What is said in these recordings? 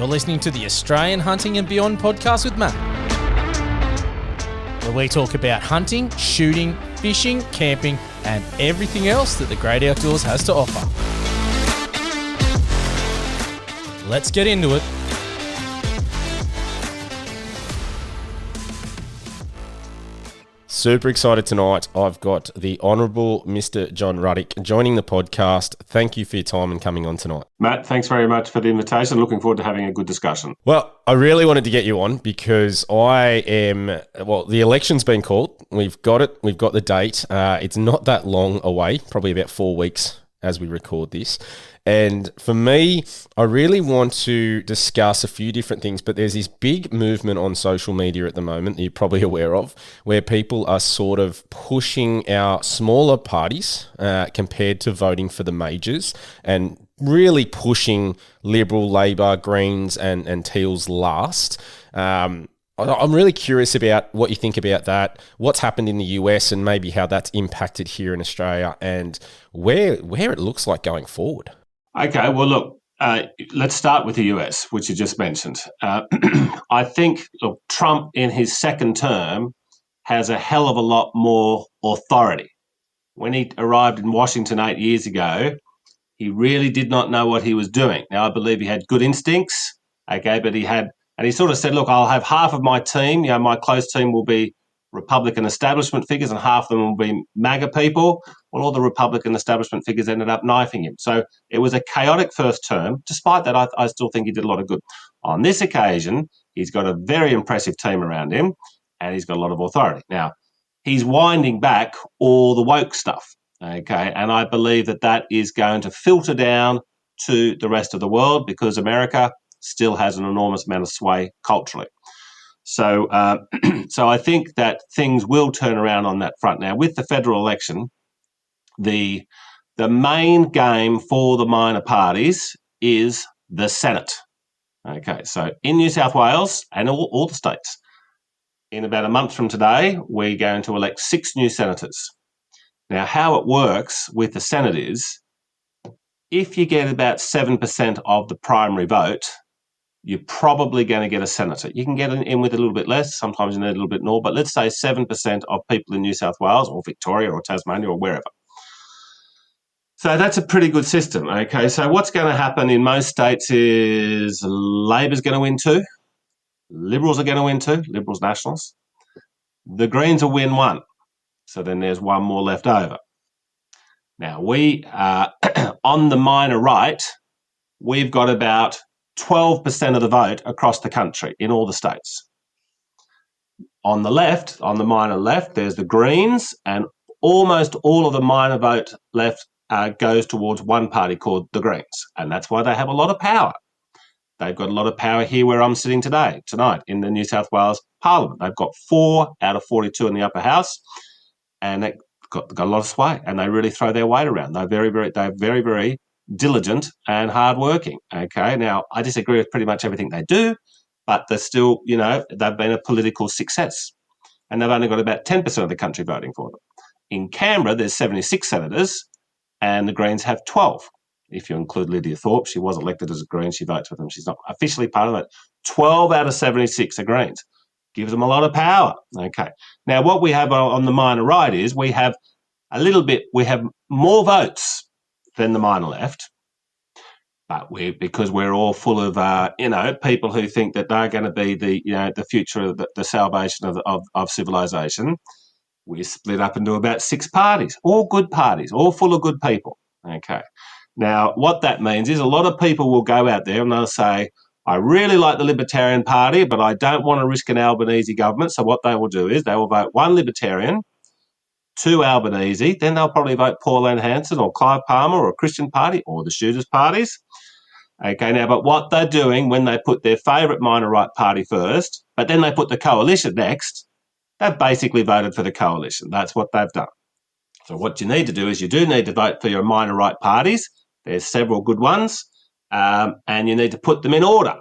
You're listening to the Australian Hunting and Beyond podcast with Matt, where we talk about hunting, shooting, fishing, camping, and everything else that the great outdoors has to offer. Let's get into it. Super excited tonight. I've got the Honourable Mr John Ruddick joining the podcast. Thank you for your time and coming on tonight. Matt, thanks very much for the invitation. Looking forward to having a good discussion. Well, I really wanted to get you on because the election's been called. We've got it. We've got the date. It's not that long away, probably about 4 weeks as we record this. And for me, I really want to discuss a few different things, but there's this big movement on social media at the moment that you're probably aware of, where people are sort of pushing our smaller parties compared to voting for the majors and really pushing Liberal, Labor, Greens and Teals last. I'm really curious about what you think about that, what's happened in the US and maybe how that's impacted here in Australia and where it looks like going forward. Okay, well, look, let's start with the US, which you just mentioned. I think Trump in his second term has a hell of a lot more authority. When he arrived in Washington 8 years ago, he really did not know what he was doing. Now, I believe he had good instincts, okay, but he sort of said, look, I'll have half of my team, my close team will be Republican establishment figures and half of them will be MAGA people. Well, all the Republican establishment figures ended up knifing him. So it was a chaotic first term. Despite that, I still think he did a lot of good. On this occasion, he's got a very impressive team around him and he's got a lot of authority. Now, he's winding back all the woke stuff, okay? And I believe that is going to filter down to the rest of the world because America still has an enormous amount of sway culturally. So I think that things will turn around on that front. Now, with the federal election, the main game for the minor parties is the Senate. Okay, so in New South Wales and all the states, in about a month from today, we're going to elect 6 new senators. Now, how it works with the Senate is, if you get about 7% of the primary vote, you're probably going to get a senator. You can get in with a little bit less. Sometimes you need a little bit more. But let's say 7% of people in New South Wales or Victoria or Tasmania or wherever. So that's a pretty good system. Okay, so what's going to happen in most states is Labor's going to win 2. Liberals are going to win 2. Liberals, Nationals. The Greens will win 1. So then there's 1 more left over. Now, we on the minor right, we've got about 12% of the vote across the country in all the states. On the left, on the minor left, there's the Greens, and almost all of the minor vote left goes towards one party called the Greens, and that's why they have a lot of power. They've got a lot of power here where I'm sitting tonight in the New South Wales Parliament. They've got 4 out of 42 in the upper house, and they've got a lot of sway, and they really throw their weight around. They're very diligent and hardworking. Okay, now I disagree with pretty much everything they do, but they're still, they've been a political success, and they've only got about 10% of the country voting for them. In Canberra, there's 76 senators, and the Greens have 12. If you include Lydia Thorpe, she was elected as a Green. She votes with them. She's not officially part of it. 12 out of 76 are Greens. Gives them a lot of power. Okay. Now, what we have on the minor right is we have more votes than the minor left, but because we're all full of people who think that they're going to be the future of the salvation of civilization, we split up into about 6 parties, all good parties, all full of good people. Okay, now what that means is a lot of people will go out there and they'll say, I really like the Libertarian Party, but I don't want to risk an Albanese government. So what they will do is they will vote 1 Libertarian, 2 Albanese, then they'll probably vote Pauline Hanson or Clive Palmer or a Christian party or the Shooters parties. Okay, now, but what they're doing when they put their favourite minor right party first, but then they put the coalition next, they've basically voted for the coalition. That's what they've done. So what you need to do is you do need to vote for your minor right parties. There's several good ones, and you need to put them in order.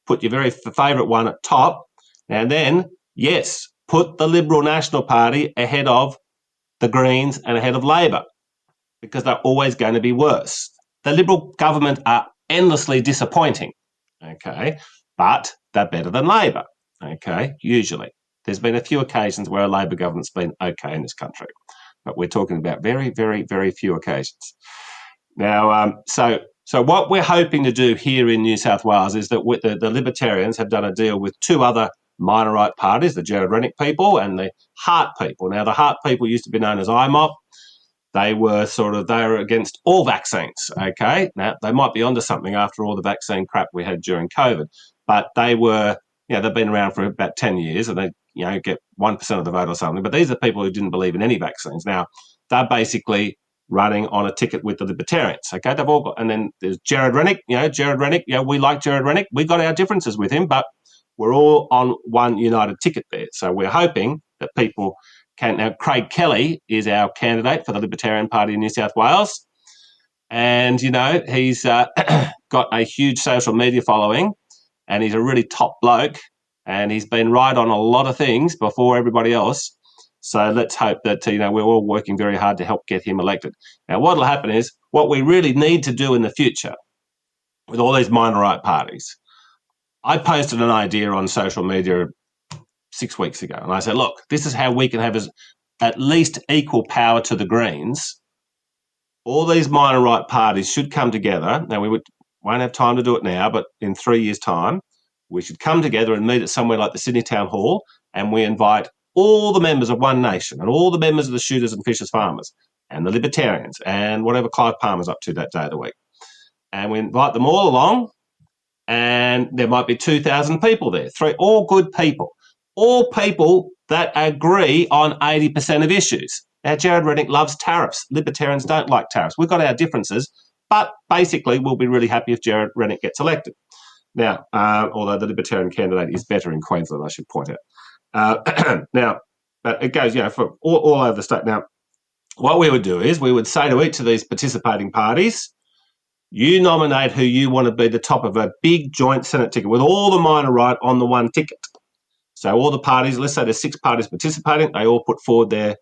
Put your very favourite one at top, and then, yes, put the Liberal National Party ahead of the Greens and ahead of Labor, because they're always going to be worse. The Liberal government are endlessly disappointing. Okay, but they're better than Labor, okay, usually. There's been a few occasions where a Labor government's been okay in this country, but we're talking about very, very, very few occasions. Now, so what we're hoping to do here in New South Wales is that the Libertarians have done a deal with two other minor right parties, the Jared Rennick people and the Heart people. Now, the Heart people used to be known as IMOP. They were against all vaccines, okay? Now, they might be onto something after all the vaccine crap we had during COVID, but they've been around for about 10 years and they, get 1% of the vote or something. But these are people who didn't believe in any vaccines. Now, they're basically running on a ticket with the Libertarians, okay? They've all got, and then there's Jared Rennick, we like Jared Rennick. We got our differences with him, but we're all on one united ticket there. So we're hoping that people can. Now, Craig Kelly is our candidate for the Libertarian Party in New South Wales. And, he's got a huge social media following and he's a really top bloke and he's been right on a lot of things before everybody else. So let's hope that, we're all working very hard to help get him elected. Now, what will happen is what we really need to do in the future with all these minor right parties. I posted an idea on social media 6 weeks ago and I said, look, this is how we can have at least equal power to the Greens. All these minor right parties should come together. Now, we won't have time to do it now, but in 3 years' time, we should come together and meet at somewhere like the Sydney Town Hall and we invite all the members of One Nation and all the members of the Shooters and Fishers Farmers and the Libertarians and whatever Clive Palmer's up to that day of the week. And we invite them all along and there might be 2,000 people there, all good people, all people that agree on 80% of issues. Now, Jared Rennick loves tariffs. Libertarians don't like tariffs. We've got our differences, but basically we'll be really happy if Jared Rennick gets elected. Now, although the Libertarian candidate is better in Queensland, I should point out. Now, but it goes, for all over the state. Now, what we would do is we would say to each of these participating parties, you nominate who you want to be the top of a big joint Senate ticket with all the minor right on the one ticket. So all the parties, let's say there's 6 parties participating, they all put forward their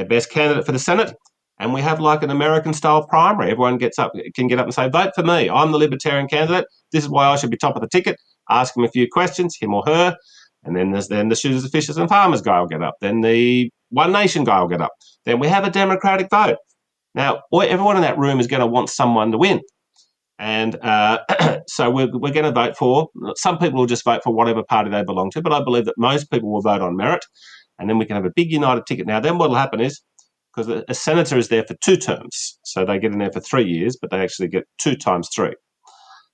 best candidate for the Senate, and we have like an American-style primary. Everyone can get up and say, vote for me. I'm the Libertarian candidate. This is why I should be top of the ticket. Ask him a few questions, him or her, and then the Shooters, the Fishers and Farmers guy will get up. Then the One Nation guy will get up. Then we have a democratic vote. Now, everyone in that room is going to want someone to win. And so we're going to vote for, some people will just vote for whatever party they belong to, but I believe that most people will vote on merit, and then we can have a big united ticket. Now, then what will happen is, because a senator is there for 2 terms, so they get in there for 3 years, but they actually get 2 times 3.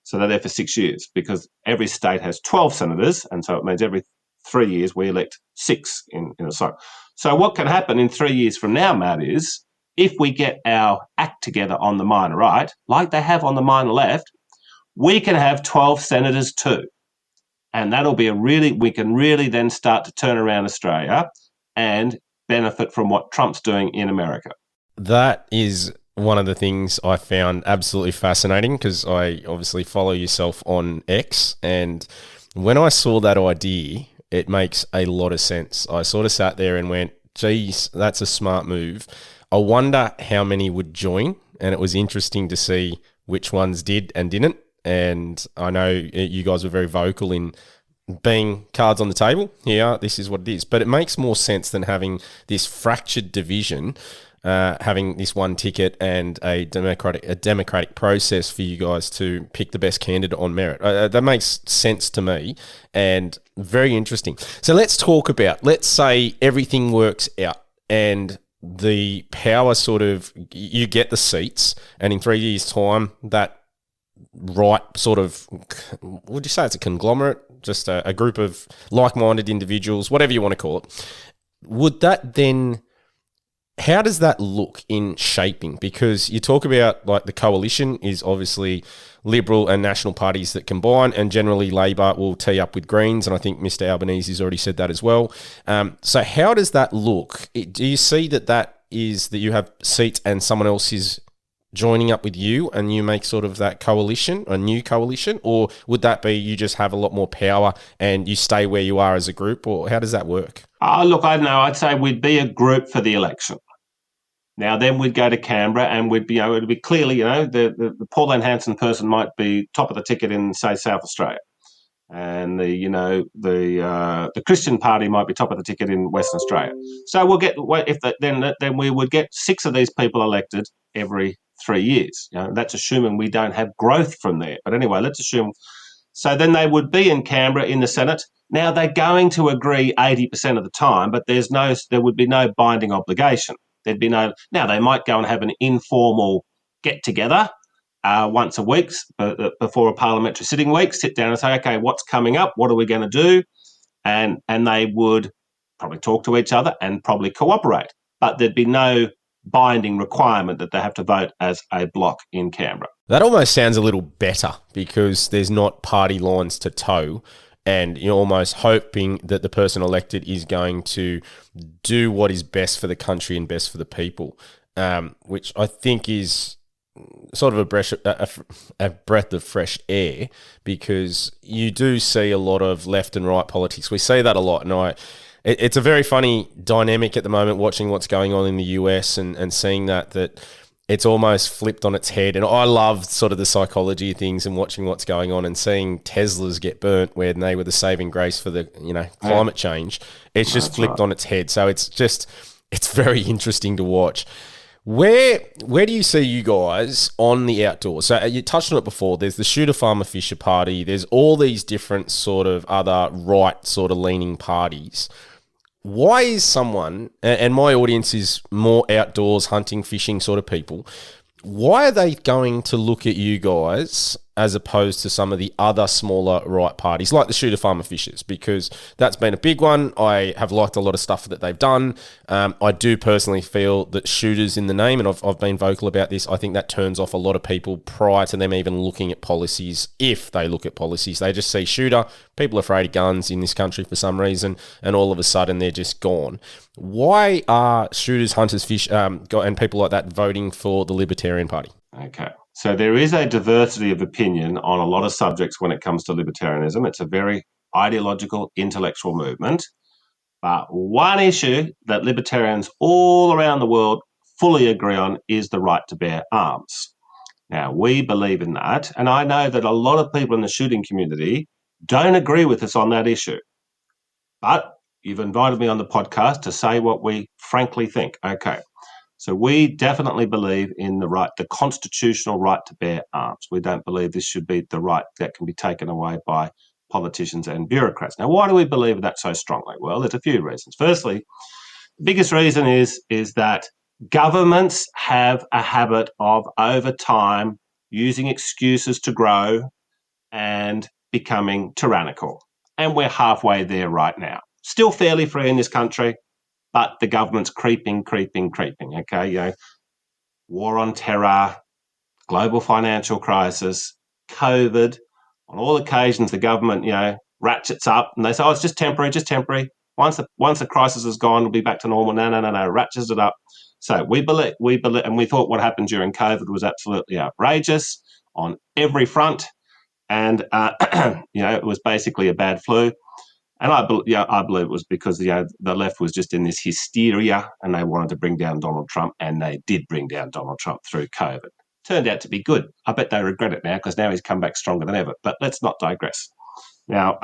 So they're there for 6 years, because every state has 12 senators, and so it means every 3 years we elect 6 in a cycle. So what can happen in 3 years from now, Matt, is if we get our act together on the minor right, like they have on the minor left, we can have 12 senators too. And that'll be we can really then start to turn around Australia and benefit from what Trump's doing in America. That is one of the things I found absolutely fascinating, because I obviously follow yourself on X, and when I saw that idea, it makes a lot of sense. I sort of sat there and went, geez, that's a smart move. I wonder how many would join, and it was interesting to see which ones did and didn't. And I know you guys were very vocal in being cards on the table. Yeah, this is what it is. But it makes more sense than having this fractured division, having this one ticket and a democratic process for you guys to pick the best candidate on merit. That makes sense to me and very interesting. So let's talk about, let's say everything works out and the power you get the seats, and in 3 years' time, that right would you say it's a conglomerate, just a group of like-minded individuals, whatever you want to call it. Would that then, how does that look in shaping? Because you talk about like the coalition is obviously Liberal and National parties that combine, and generally Labor will tee up with Greens, and I think Mr Albanese's already said that as well. So how does that look? Do you see that is that you have seats and someone else is joining up with you and you make sort of that coalition, a new coalition, or would that be you just have a lot more power and you stay where you are as a group, or how does that work? Look, I don't know. I'd say we'd be a group for the election. Now, then we'd go to Canberra and we'd be, it'd be clearly, the Pauline Hanson person might be top of the ticket in, say, South Australia. and the Christian Party might be top of the ticket in Western Australia. So we'll get then we would get 6 of these people elected every 3 years. That's assuming we don't have growth from there. But anyway, let's assume. So then they would be in Canberra in the Senate. Now they're going to agree 80% of the time, but there would be no binding obligation. There'd be no. Now they might go and have an informal get together once a week before a parliamentary sitting week, sit down and say, okay, what's coming up? What are we going to do? And they would probably talk to each other and probably cooperate. But there'd be no binding requirement that they have to vote as a block in Canberra. That almost sounds a little better because there's not party lines to toe, and you're almost hoping that the person elected is going to do what is best for the country and best for the people, which I think is sort of a breath of fresh air, because you do see a lot of left and right politics. We see that a lot, and it's a very funny dynamic at the moment watching what's going on in the US and seeing that it's almost flipped on its head. And I love sort of the psychology of things and watching what's going on and seeing Teslas get burnt when they were the saving grace for the climate change. It's just flipped on its head. So it's very interesting to watch. Where do you see you guys on the outdoors? So you touched on it before. There's the Shooter Farmer Fisher Party. There's all these different sort of other right sort of leaning parties. Why is someone, and my audience is more outdoors, hunting, fishing sort of people, why are they going to look at you guys as opposed to some of the other smaller right parties like the Shooter Farmer Fishers? Because that's been a big one. I have liked a lot of stuff that they've done. I do personally feel that shooters in the name, and I've been vocal about this, I think that turns off a lot of people prior to them even looking at policies. If they look at policies, they just see shooter, people are afraid of guns in this country for some reason, and all of a sudden they're just gone. Why are shooters, hunters, fish, and people like that voting for the Libertarian Party? Okay. So there is a diversity of opinion on a lot of subjects when it comes to libertarianism. It's a very ideological, intellectual movement. But one issue that libertarians all around the world fully agree on is the right to bear arms. Now, we believe in that, and I know that a lot of people in the shooting community don't agree with us on that issue. But you've invited me on the podcast to say what we frankly think. Okay. So we definitely believe in the constitutional right to bear arms. We don't believe this should be the right that can be taken away by politicians and bureaucrats. Now, why do we believe that so strongly? Well, there's a few reasons. Firstly, the biggest reason is that governments have a habit of, over time, using excuses to grow and becoming tyrannical. And we're halfway there right now. Still fairly free in this country, but the government's creeping. Okay, war on terror, global financial crisis, COVID. On all occasions, the government, ratchets up, and they say, "Oh, it's just temporary. Once the crisis is gone, we'll be back to normal." No, ratchets it up. So we believe, and we thought what happened during COVID was absolutely outrageous on every front, and it was basically a bad flu. And I believe it was because the left was just in this hysteria and they wanted to bring down Donald Trump, and they did bring down Donald Trump through COVID. Turned out to be good. I bet they regret it now because now he's come back stronger than ever. But let's not digress. Now,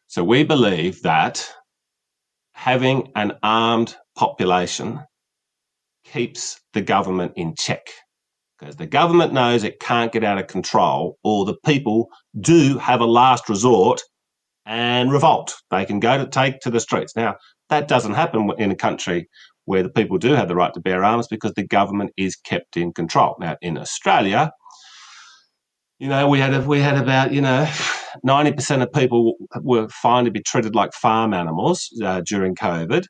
so we believe that having an armed population keeps the government in check, because the government knows it can't get out of control, or the people do have a last resort and revolt. They can take to the streets. Now, that doesn't happen in a country where the people do have the right to bear arms because the government is kept in control. Now, in Australia, we had about 90% of people were found to be treated like farm animals during COVID,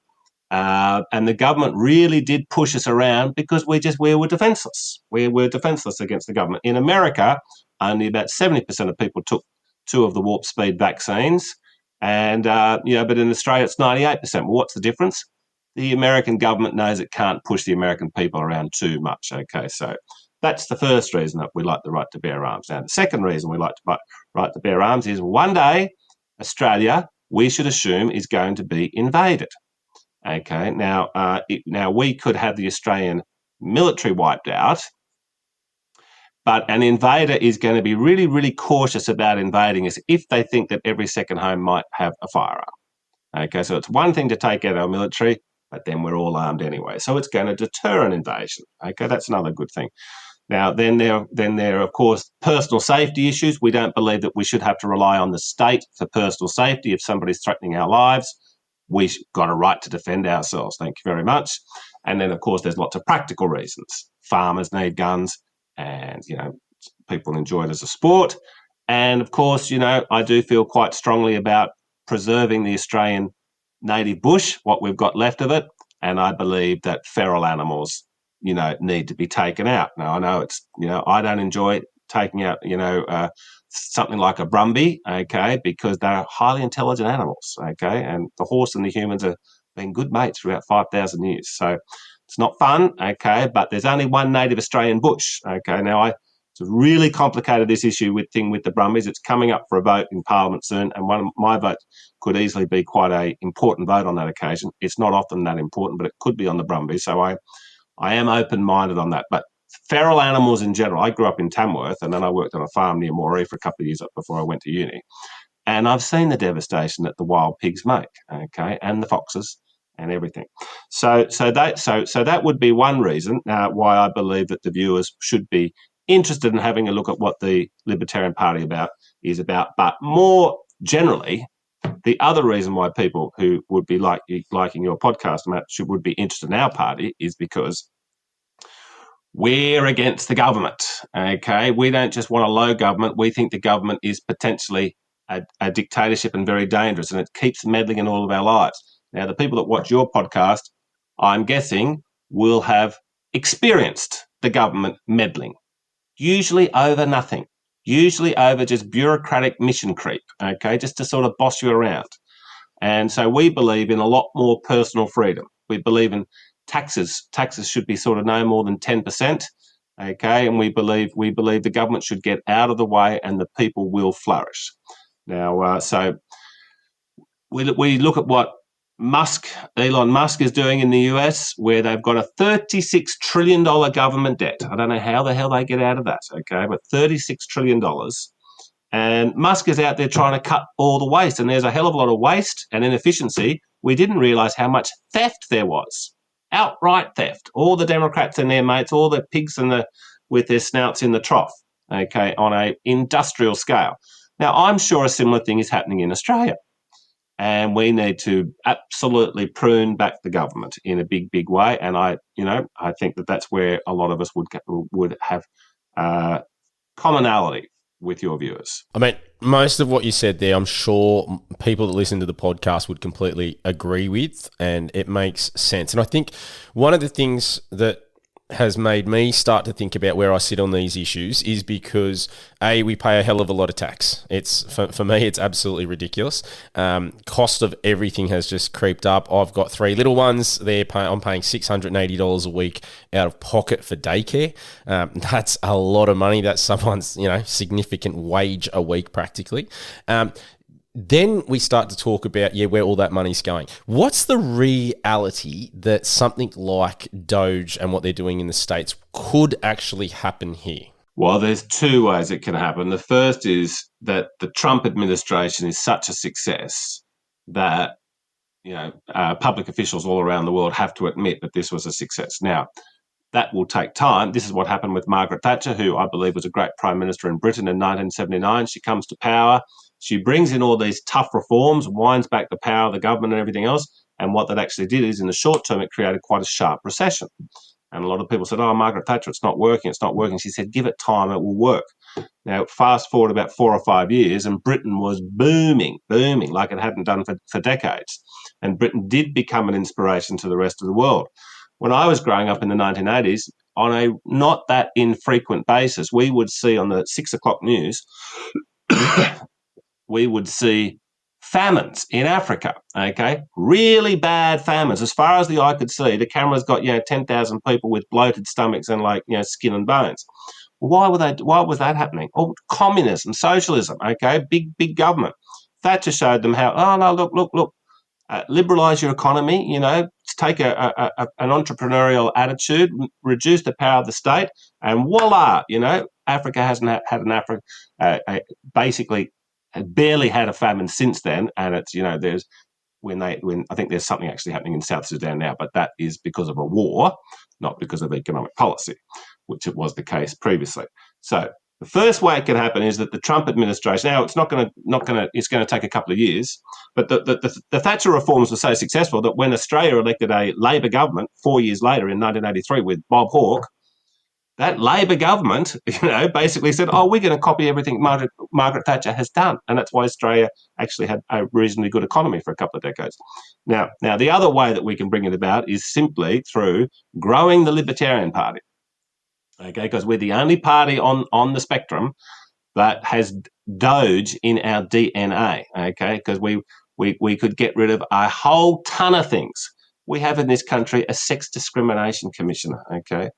and the government really did push us around because we were defenceless. We were defenceless against the government. In America, only about 70% of people took 2 of the warp speed vaccines, and but in Australia it's 98%. Well, what's the difference? The American government knows it can't push the American people around too much. Okay, so that's the first reason that we like the right to bear arms. Now, the second reason we like the right to bear arms is one day Australia, we should assume, is going to be invaded. Okay, now we could have the Australian military wiped out, But an invader is going to be really, really cautious about invading us if they think that every second home might have a firearm. Okay, so it's one thing to take out our military, but then we're all armed anyway. So it's going to deter an invasion. Okay, that's another good thing. Now, then there are, of course, personal safety issues. We don't believe that we should have to rely on the state for personal safety. If somebody's threatening our lives, we've got a right to defend ourselves. Thank you very much. And then, of course, there's lots of practical reasons. Farmers need guns and, people enjoy it as a sport. And, of course, I do feel quite strongly about preserving the Australian native bush, what we've got left of it. And I believe that feral animals need to be taken out. Now, I know it's, I don't enjoy taking out, something like a brumby, okay, because they're highly intelligent animals, okay, and the horse and the humans have been good mates for about 5,000 years. So it's not fun, okay, but there's only one native Australian bush, okay. Now, it's really complicated, this issue with the brumbies. It's coming up for a vote in Parliament soon, and one of my votes could easily be quite an important vote on that occasion. It's not often that important, but it could be on the brumbies, so I am open-minded on that. But feral animals in general, I grew up in Tamworth and then I worked on a farm near Moree for a couple of years before I went to uni. And I've seen the devastation that the wild pigs make, okay, and the foxes and everything. So that would be one reason why I believe that the viewers should be interested in having a look at what the Libertarian Party is about. But more generally, the other reason why people who would be liking your podcast, Matt, would be interested in our party is because we're against the government, okay? We don't just want a low government. We think the government is potentially a dictatorship and very dangerous, and it keeps meddling in all of our lives. Now, the people that watch your podcast, I'm guessing, will have experienced the government meddling, usually over nothing, usually over just bureaucratic mission creep, okay, just to sort of boss you around. And so we believe in a lot more personal freedom. We believe in taxes. Taxes should be sort of no more than 10%, okay? And we believe the government should get out of the way and the people will flourish. Now, so we look at what Elon Musk is doing in the US, where they've got a $36 trillion government debt. I don't know how the hell they get out of that, okay? But $36 trillion. And Musk is out there trying to cut all the waste, and there's a hell of a lot of waste and inefficiency. We didn't realise how much theft there was, outright theft. All the Democrats and their mates, all the pigs with their snouts in the trough, okay, on a industrial scale. Now, I'm sure a similar thing is happening in Australia, and we need to absolutely prune back the government in a big, big way. And I think that's where a lot of us would have commonality with your viewers. I mean, most of what you said there, I'm sure people that listen to the podcast would completely agree with, and it makes sense. And I think one of the things that has made me start to think about where I sit on these issues is because we pay a hell of a lot of tax. It's for me, it's absolutely ridiculous. Cost of everything has just creeped up. I've got 3 little ones. I'm paying $680 a week out of pocket for daycare. That's a lot of money. That's someone's significant wage a week practically. Then we start to talk about, where all that money's going. What's the reality that something like Doge and what they're doing in the States could actually happen here? Well, there's 2 ways it can happen. The first is that the Trump administration is such a success that, public officials all around the world have to admit that this was a success. Now, that will take time. This is what happened with Margaret Thatcher, who I believe was a great prime minister in Britain in 1979. She comes to power. She brings in all these tough reforms, winds back the power of the government and everything else. And what that actually did is, in the short term, it created quite a sharp recession. And a lot of people said, oh, Margaret Thatcher, it's not working. She said, give it time, it will work. Now, fast forward about 4 or 5 years, and Britain was booming like it hadn't done for decades. And Britain did become an inspiration to the rest of the world. When I was growing up in the 1980s, on a not that infrequent basis, we would see on the 6 o'clock news, we would see famines in Africa, okay? Really bad famines. As far as the eye could see, the camera's got, 10,000 people with bloated stomachs and skin and bones. Why was that happening? Oh, communism, socialism, okay? Big government. Thatcher showed them how, oh, no, look, liberalise your economy, take an entrepreneurial attitude, reduce the power of the state, and voila, Africa hasn't had an basically barely had a famine since then, and it's there's when I think there's something actually happening in South Sudan now, but that is because of a war, not because of economic policy, which it was the case previously. So the first way it can happen is that the Trump administration, now it's it's going to take a couple of years, but the Thatcher reforms were so successful that when Australia elected a Labor government 4 years later in 1983 with Bob Hawke, that Labor government, basically said, "Oh, we're going to copy everything Margaret Thatcher has done," and that's why Australia actually had a reasonably good economy for a couple of decades. Now, the other way that we can bring it about is simply through growing the Libertarian Party, okay? Because we're the only party on the spectrum that has Doge in our DNA, okay? Because we could get rid of a whole ton of things. We have in this country a sex discrimination commissioner, okay?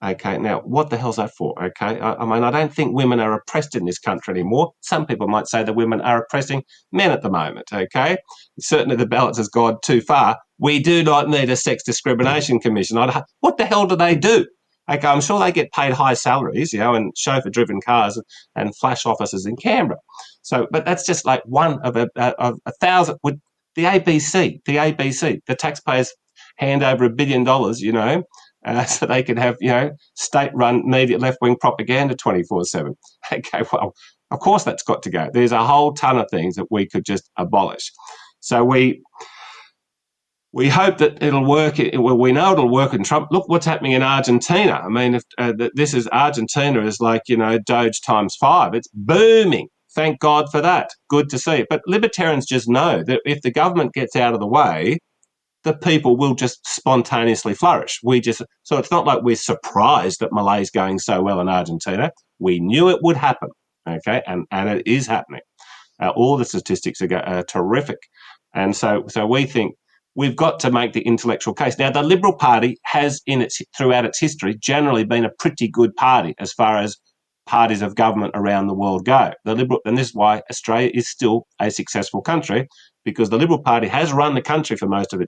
Okay, now what the hell's that for? Okay, I mean, I don't think women are oppressed in this country anymore. Some people might say that women are oppressing men at the moment. Okay, certainly the balance has gone too far. We do not need a sex discrimination commission. What the hell do they do? Okay, I'm sure they get paid high salaries, and chauffeur-driven cars and flash offices in Canberra. So, but that's just like one of a thousand. With the ABC, the taxpayers hand over $1 billion, so they can have, state-run media left-wing propaganda 24/7. Okay, well, of course that's got to go. There's a whole ton of things that we could just abolish. So we hope that it'll work. Well, we know it'll work in Trump. Look what's happening in Argentina. I mean, if Argentina is like, Doge times 5. It's booming. Thank God for that. Good to see. But libertarians just know that if the government gets out of the way, the people will just spontaneously flourish. So it's not like we're surprised that Malay's going so well in Argentina. We knew it would happen, okay, and it is happening. All the statistics are terrific, and so we think we've got to make the intellectual case. Now, the Liberal Party has throughout its history generally been a pretty good party as far as parties of government around the world go. And this is why Australia is still a successful country, because the Liberal Party has run the country for most of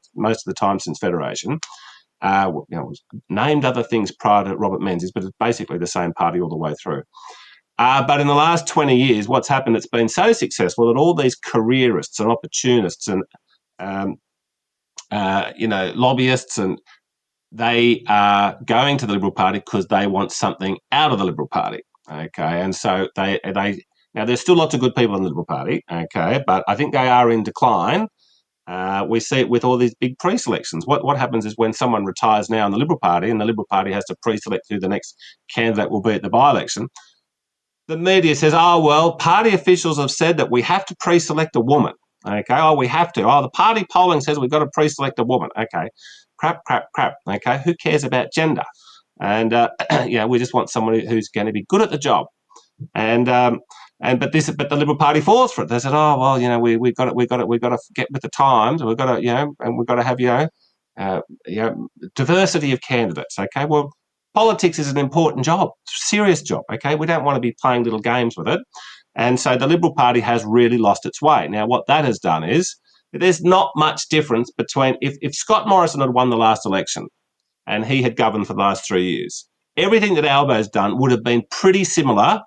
the time since Federation. Named other things prior to Robert Menzies, but it's basically the same party all the way through. But in the last 20 years, what's happened, it's been so successful that all these careerists and opportunists and lobbyists, and they are going to the Liberal Party because they want something out of the Liberal Party. Okay, and so they now there's still lots of good people in the Liberal Party. Okay, but I think they are in decline. We see it with all these big pre-selections. What happens is when someone retires now in the Liberal Party, and the Liberal Party has to pre-select who the next candidate will be at the by-election, the media says, "Oh well, party officials have said that we have to pre-select a woman." Okay, we have to. The party polling says we've got to pre-select a woman. Okay, crap. Okay, who cares about gender? And we just want someone who's going to be good at the job. And but the Liberal Party falls for it. They said, "Oh well, we've got to get with the times. We've got to and we've got to have diversity of candidates." Okay, well, politics is an important job, serious job. Okay, we don't want to be playing little games with it. And so the Liberal Party has really lost its way. Now, what that has done is there's not much difference between if Scott Morrison had won the last election and he had governed for the last 3 years, everything that Albo's done would have been pretty similar,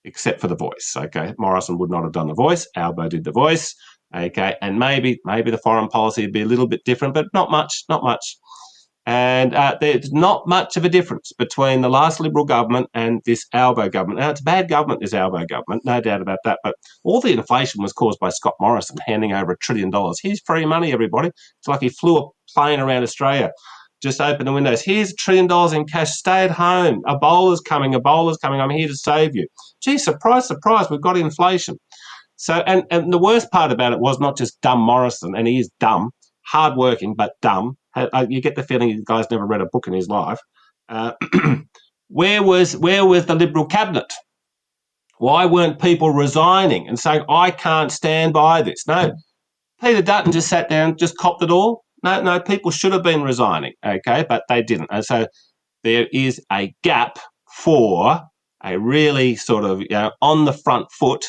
except for the voice. Okay, Morrison would not have done the voice. Albo did the voice. Okay, and maybe the foreign policy would be a little bit different, but not much. And there's not much of a difference between the last Liberal government and this Albo government. Now, it's bad government, this Albo government, no doubt about that. But all the inflation was caused by Scott Morrison handing over $1 trillion. Here's free money, everybody. It's like he flew a plane around Australia. Just open the windows. Here's $1 trillion in cash. Stay at home. Ebola's coming. I'm here to save you. Gee, surprise, we've got inflation. So, and the worst part about it was not just dumb Morrison, and he is dumb, hardworking, but dumb. You get the feeling the guy's never read a book in his life. Where was the Liberal cabinet? Why weren't people resigning and saying, "I can't stand by this"? No, Peter Dutton just sat down, just copped it all. No, people should have been resigning, okay, but they didn't. And so there is a gap for a really sort of on the front foot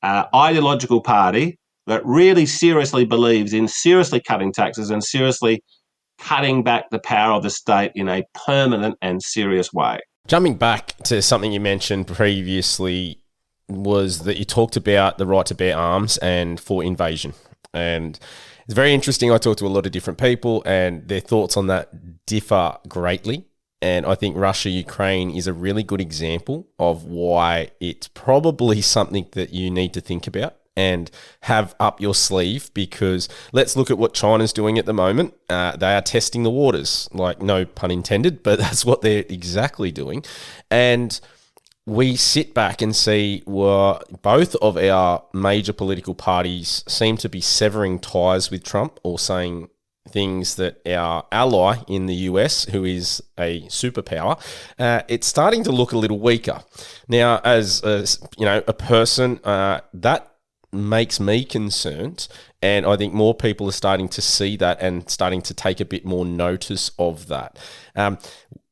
ideological party that really seriously believes in seriously cutting taxes and seriously cutting back the power of the state in a permanent and serious way. Jumping back to something you mentioned previously was that you talked about the right to bear arms and for invasion. And it's very interesting. I talked to a lot of different people and their thoughts on that differ greatly. And I think Russia-Ukraine is a really good example of why it's probably something that you need to think about and have up your sleeve, because let's look at what China's doing at the moment. They are testing the waters, like no pun intended, but that's what they're exactly doing. And we sit back and see, well, both of our major political parties seem to be severing ties with Trump or saying things that our ally in the US, who is a superpower, it's starting to look a little weaker. Now, as a person, that makes me concerned, and I think more people are starting to see that and starting to take a bit more notice of that.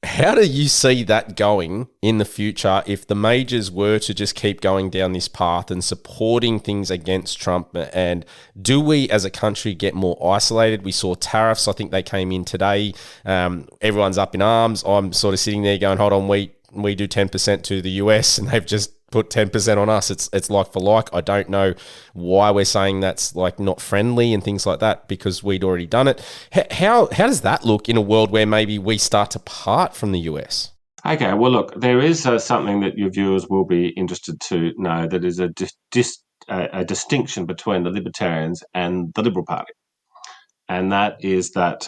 How do you see that going in the future if the majors were to just keep going down this path and supporting things against Trump? And do we as a country get more isolated? We saw tariffs. I think they came in today. Everyone's up in arms. I'm sort of sitting there going, hold on, we do 10% to the US and they've just put 10% on us. It's like for like. I don't know why we're saying that's like not friendly and things like that, because we'd already done it. How does that look in a world where maybe we start to part from the US? Okay, well, look, there is something that your viewers will be interested to know, that is a distinction between the Libertarians and the Liberal Party. And that is that,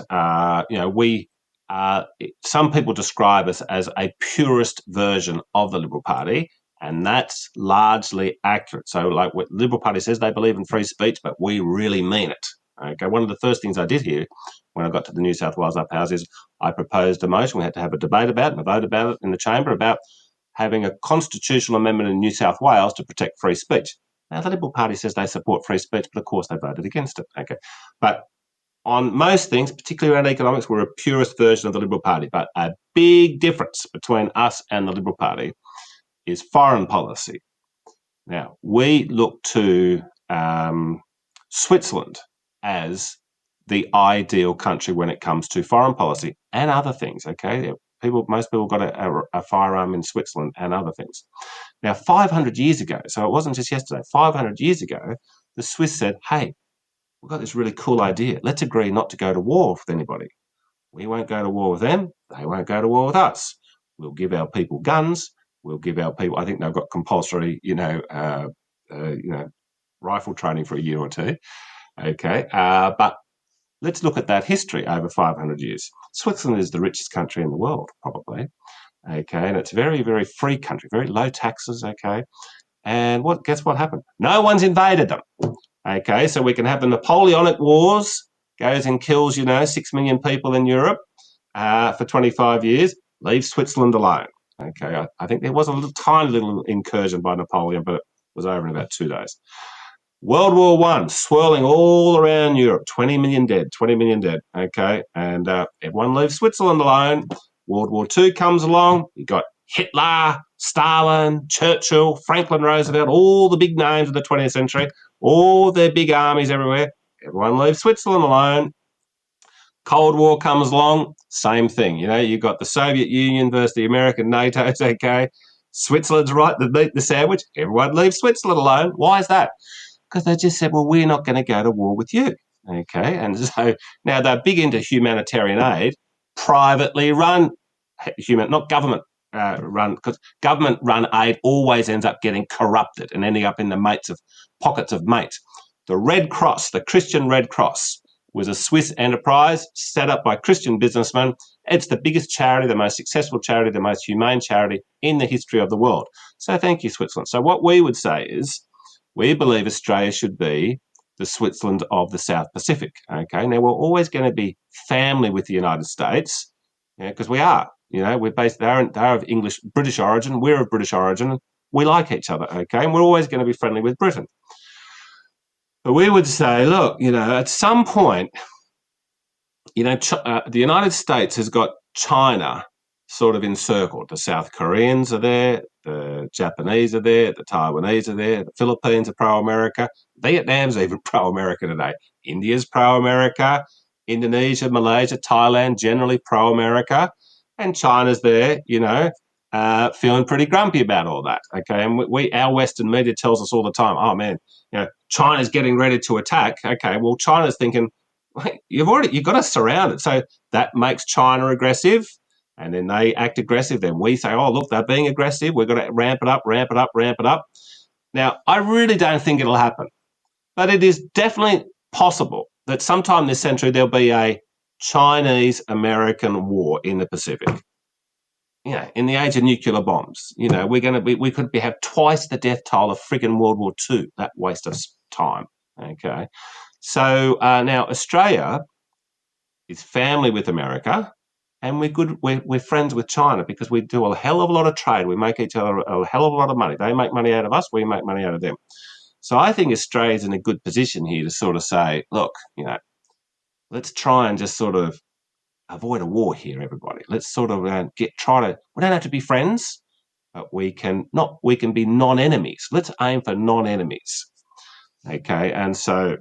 some people describe us as a purist version of the Liberal Party, and that's largely accurate. So, like what the Liberal Party says, they believe in free speech, but we really mean it. Okay, one of the first things I did here when I got to the New South Wales Upper House is I proposed a motion. We had to have a debate about it and a vote about it in the chamber about having a constitutional amendment in New South Wales to protect free speech. Now, the Liberal Party says they support free speech, but of course they voted against it. Okay, but on most things, particularly around economics, we're a purist version of the Liberal Party. But a big difference between us and the Liberal Party is foreign policy. Now, we look to Switzerland as the ideal country when it comes to foreign policy and other things, okay? Most people got a firearm in Switzerland and other things. Now, 500 years ago, so it wasn't just yesterday, 500 years ago, the Swiss said, hey, we've got this really cool idea. Let's agree not to go to war with anybody. We won't go to war with them. They won't go to war with us. We'll give our people guns. We'll give our people, I think they've got compulsory, rifle training for a year or two. Okay. But let's look at that history over 500 years. Switzerland is the richest country in the world, probably. Okay. And it's a very, very free country, very low taxes. Okay. And guess what happened? No one's invaded them. Okay. So we can have the Napoleonic Wars, goes and kills, 6 million people in Europe for 25 years, leave Switzerland alone. Okay, I think there was a tiny little incursion by Napoleon, but it was over in about 2 days. World War I, swirling all around Europe, 20 million dead, okay, and everyone leaves Switzerland alone. World War II comes along, you got Hitler, Stalin, Churchill, Franklin Roosevelt, all the big names of the 20th century, all their big armies everywhere. Everyone leaves Switzerland alone. Cold War comes along, same thing. You've got the Soviet Union versus the American NATO's, okay. Switzerland's right to beat the sandwich. Everyone leaves Switzerland alone. Why is that? Because they just said, well, we're not going to go to war with you, okay. And so now they're big into humanitarian aid, privately run, not government run, because government run aid always ends up getting corrupted and ending up in the pockets of mates. The Red Cross, the Christian Red Cross, was a Swiss enterprise set up by Christian businessmen. It's the biggest charity, the most successful charity, the most humane charity in the history of the world. So thank you, Switzerland. So what we would say is we believe Australia should be the Switzerland of the South Pacific. Okay, now we're always going to be family with the United States, because we are. We're based. They're of British origin. We're of British origin. We like each other. Okay, and we're always going to be friendly with Britain. But we would say, look, at some point, the United States has got China sort of encircled. The South Koreans are there, the Japanese are there, the Taiwanese are there, the Philippines are pro-America, Vietnam's even pro-America today, India's pro-America, Indonesia, Malaysia, Thailand, generally pro-America, and China's there, feeling pretty grumpy about all that. Okay, and our Western media tells us all the time, oh man, China's getting ready to attack. Okay, well, China's thinking, you've got to surround it, so that makes China aggressive, and then they act aggressive. Then we say, oh look, they're being aggressive. We've got to ramp it up, ramp it up, ramp it up. Now, I really don't think it'll happen, but it is definitely possible that sometime this century there'll be a Chinese-American war in the Pacific. In the age of nuclear bombs, we could have twice the death toll of friggin' World War II. That waste of time. Okay, so now Australia is family with America, and we're friends with China because we do a hell of a lot of trade. We make each other a hell of a lot of money. They make money out of us. We make money out of them. So I think Australia's in a good position here to sort of say, look, let's try and just sort of avoid a war here, everybody. Let's sort of we don't have to be friends, but we can be non-enemies. Let's aim for non-enemies. Okay, and so,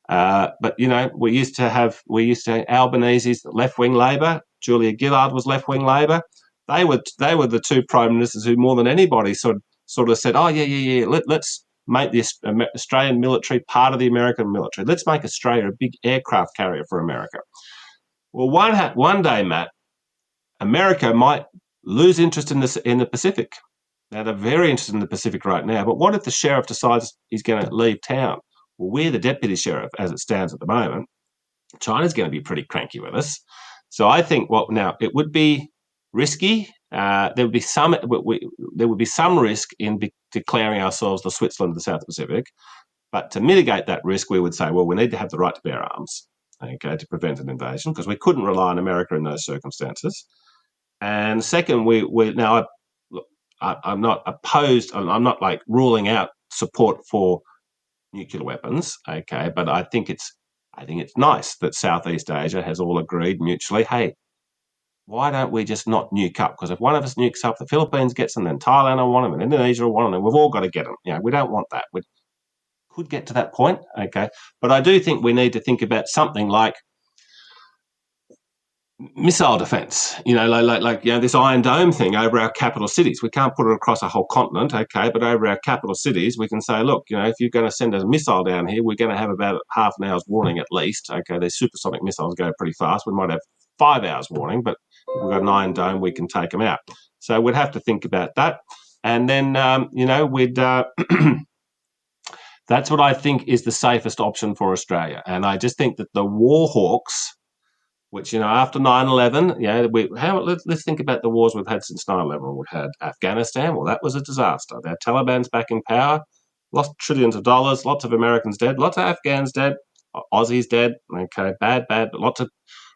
but we used to have Albanese's left-wing Labor. Julia Gillard was left-wing Labor. They were the two prime ministers who, more than anybody, sort of said, oh yeah. Let's make the Australian military part of the American military. Let's make Australia a big aircraft carrier for America. Well, one day, Matt, America might lose interest in the Pacific. Now, they're very interested in the Pacific right now, but what if the sheriff decides he's going to leave town? Well, we're the deputy sheriff as it stands at the moment. China's going to be pretty cranky with us. So I think it would be risky. There would be some risk in declaring ourselves the Switzerland of the South Pacific. But to mitigate that risk, we would say, well, we need to have the right to bear arms, okay, to prevent an invasion, because we couldn't rely on America in those circumstances. And second, I'm not opposed. I'm not like ruling out support for nuclear weapons, okay, but I think it's nice that Southeast Asia has all agreed mutually, hey, why don't we just not nuke up? Because if one of us nukes up, the Philippines gets them, then Thailand will want them, and Indonesia will want them, and we've all got to get them. We don't want that. We could get to that point, okay, but I do think we need to think about something like missile defense, like this Iron Dome thing over our capital cities. We can't put it across a whole continent, okay, but over our capital cities, we can say, look, if you're going to send a missile down here, we're going to have about half an hour's warning at least, okay. These supersonic missiles go pretty fast. We might have 5 hours warning, but if we've got an Iron Dome, we can take them out. So we'd have to think about that. And then, we'd... that's what I think is the safest option for Australia. And I just think that the war hawks, which, after 9/11, let's think about the wars we've had since 9/11. We've had Afghanistan. Well, that was a disaster. The Taliban's back in power, lost trillions of dollars, lots of Americans dead, lots of Afghans dead, Aussies dead. Okay, bad, but lots of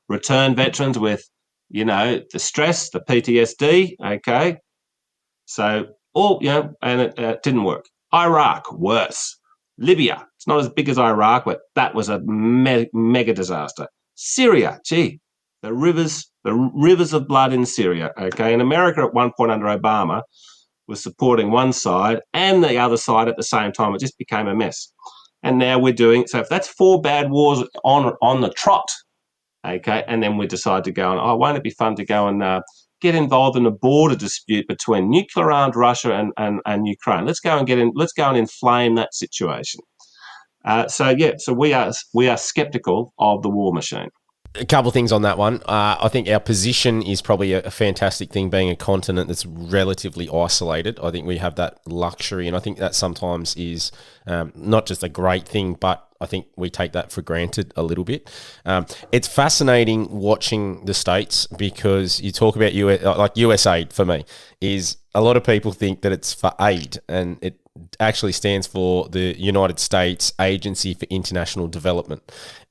returned veterans with, the stress, the PTSD. Okay, so and it didn't work. Iraq, worse. Libya, it's not as big as Iraq, but that was a mega disaster. Syria, the rivers of blood in Syria, okay? And America at one point under Obama was supporting one side and the other side at the same time. It just became a mess. And now we're doing, so if that's 4 bad wars on the trot, okay, and then we decide to go and, won't it be fun to go and get involved in a border dispute between nuclear-armed Russia and Ukraine? Let's go and inflame that situation. So we are skeptical of the war machine. A couple of things on that one. I think our position is probably a fantastic thing, being a continent that's relatively isolated. I think we have that luxury, and I think that sometimes is not just a great thing, but I think we take that for granted a little bit. It's fascinating watching the states, because you talk about US aid for me is, a lot of people think that it's for aid, and it actually stands for the United States Agency for International Development,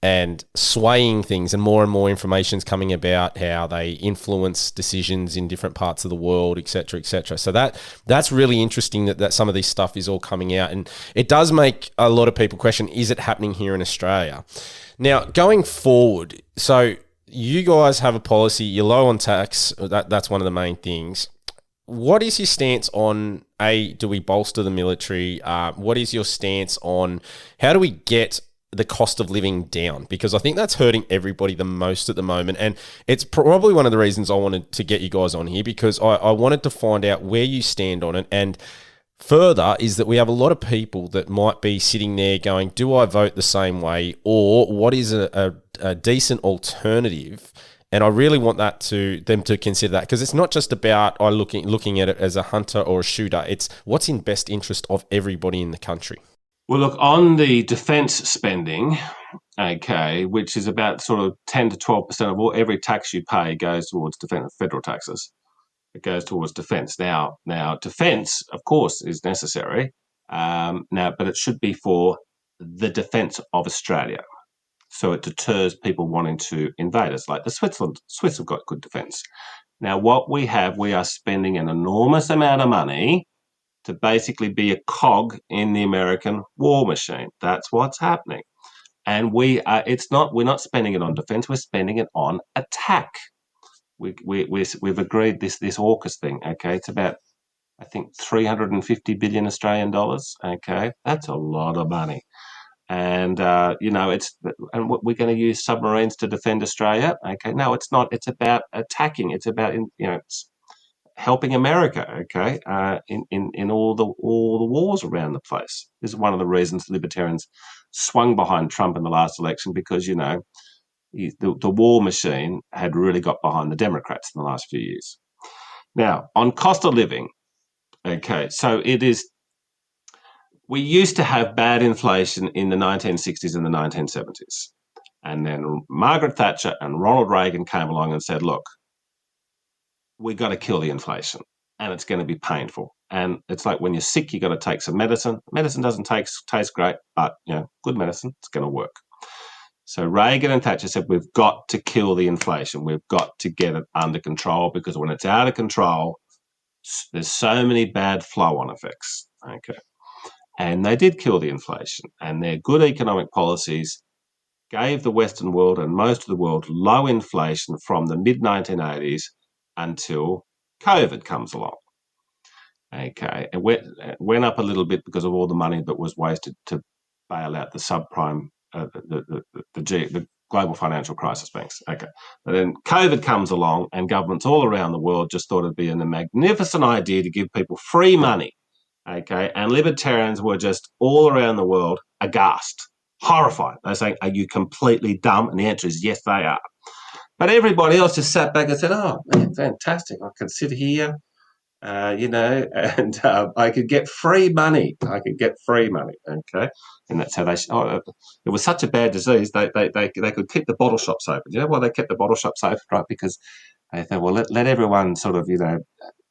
and swaying things, and more information is coming about how they influence decisions in different parts of the world, etc., etc. So that's really interesting that some of this stuff is all coming out, and it does make a lot of people question, is it happening here in Australia? Now, going forward, so you guys have a policy, you're low on tax, that's one of the main things. What is your stance on, do we bolster the military? What is your stance on how do we get the cost of living down, because I think that's hurting everybody the most at the moment. And it's probably one of the reasons I wanted to get you guys on here, because I wanted to find out where you stand on it. And further is that we have a lot of people that might be sitting there going, do I vote the same way, or what is a decent alternative? And I really want them to consider that, because it's not just about looking at it as a hunter or a shooter. It's what's in best interest of everybody in the country. Well, look, on the defence spending, okay, which is about sort of 10 to 12% of every tax you pay goes towards defence, federal taxes. It goes towards defence. Now, defence, of course, is necessary. But it should be for the defence of Australia. So it deters people wanting to invade us, like the Swiss have got good defence. Now, what we are spending an enormous amount of money to basically be a cog in the American war machine. That's what's happening. And we're not spending it on defence, we're spending it on attack. We've agreed this AUKUS thing, okay? It's about, I think, 350 billion Australian dollars, okay? That's a lot of money. And, and we're going to use submarines to defend Australia, okay? No, it's not. It's about attacking. It's about, it's helping America, okay, in all the wars around the place. This is one of the reasons Libertarians swung behind Trump in the last election, because, the war machine had really got behind the Democrats in the last few years. Now, on cost of living, okay, so we used to have bad inflation in the 1960s and the 1970s. And then Margaret Thatcher and Ronald Reagan came along and said, look, we got to kill the inflation, and it's going to be painful. And it's like when you're sick, you got to take some medicine. Medicine doesn't taste great, but good medicine, it's going to work. So Reagan and Thatcher said, we've got to kill the inflation. We've got to get it under control, because when it's out of control, there's so many bad flow-on effects. Okay, and they did kill the inflation, and their good economic policies gave the Western world and most of the world low inflation from the mid-1980s until COVID comes along. Okay, it went up a little bit because of all the money that was wasted to bail out the subprime, the global financial crisis banks. Okay, but then COVID comes along, and governments all around the world just thought it'd be a magnificent idea to give people free money. Okay, and libertarians were just all around the world aghast, horrified. They're saying, "Are you completely dumb?" And the answer is yes, they are. But everybody else just sat back and said, "Oh, man, fantastic! I can sit here, and I could get free money. Okay, and that's how they. It was such a bad disease. They could keep the bottle shops open. You know why they kept the bottle shops open? Right, because they thought, well, let everyone sort of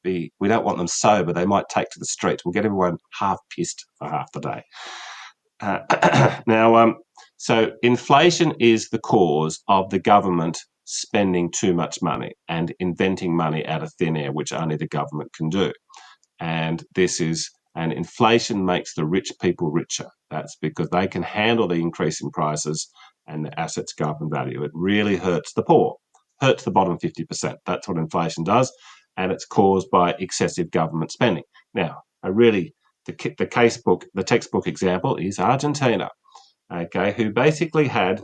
be. We don't want them sober. They might take to the streets. We'll get everyone half pissed for half the day. So inflation is the cause of the government spending too much money and inventing money out of thin air, which only the government can do. And inflation makes the rich people richer. That's because they can handle the increase in prices and the assets go up in value. It really hurts the poor, hurts the bottom 50%. That's what inflation does. And it's caused by excessive government spending. Now, the textbook example is Argentina, okay, who basically had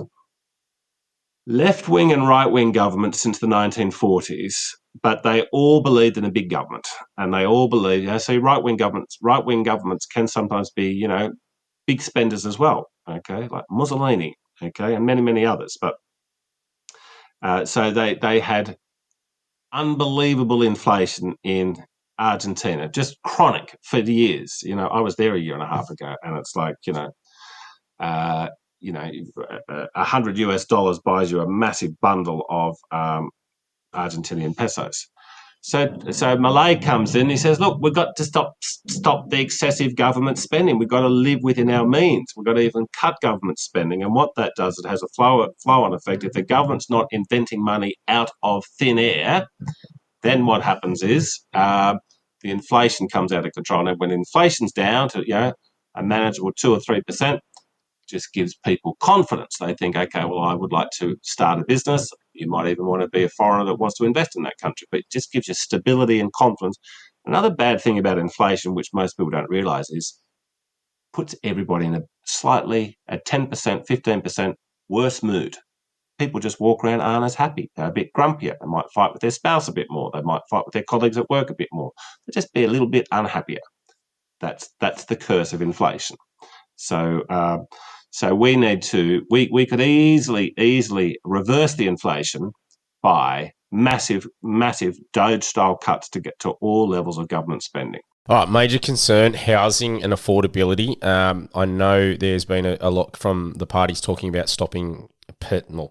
left-wing and right-wing governments since the 1940s, but they all believed in a big government, and they all believe. Right-wing governments can sometimes be, big spenders as well, okay, like Mussolini, okay, and many, many others. But so they had unbelievable inflation in Argentina, just chronic for years. I was there a year and a half ago, and it's like, $100 US buys you a massive bundle of Argentinian pesos. So Malay comes in. He says, "Look, we've got to stop the excessive government spending. We've got to live within our means. We've got to even cut government spending." And what that does, it has a flow-on effect. If the government's not inventing money out of thin air, then what happens is the inflation comes out of control. And when inflation's down to a manageable 2 or 3%, just gives people confidence. They think, okay, well, I would like to start a business. You might even want to be a foreigner that wants to invest in that country, but it just gives you stability and confidence. Another bad thing about inflation, which most people don't realise, is puts everybody in a 10%, 15% worse mood. People just walk around, aren't as happy. They're a bit grumpier. They might fight with their spouse a bit more. They might fight with their colleagues at work a bit more. They just be a little bit unhappier. That's the curse of inflation. So we need to we could easily reverse the inflation by massive Doge-style cuts to get to all levels of government spending. All right, major concern, housing and affordability. I know there's been a lot from the parties talking about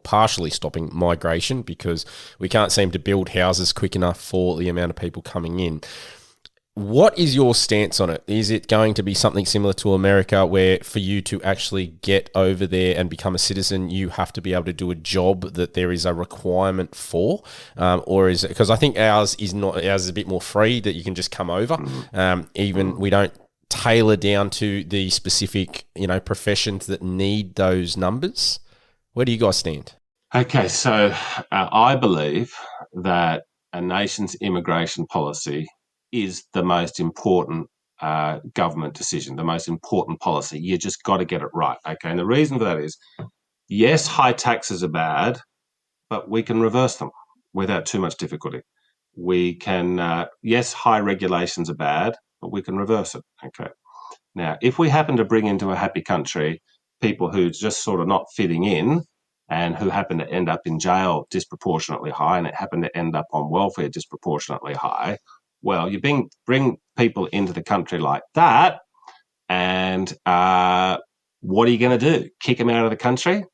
partially stopping migration because we can't seem to build houses quick enough for the amount of people coming in. What is your stance on it? Is it going to be something similar to America where for you to actually get over there and become a citizen, you have to be able to do a job that there is a requirement for? Or is it, because I think ours is a bit more free, that you can just come over. We don't tailor down to the specific, professions that need those numbers. Where do you guys stand? Okay, so I believe that a nation's immigration policy is the most important government decision, the most important policy. You just got to get it right. Okay, and the reason for that is, yes, high taxes are bad, but we can reverse them without too much difficulty. We can, yes, high regulations are bad, but we can reverse it. Okay. Now, if we happen to bring into a happy country people who just sort of not fitting in and who happen to end up in jail disproportionately high and happen to end up on welfare disproportionately high, well, you bring people into the country like that, and what are you going to do? Kick them out of the country?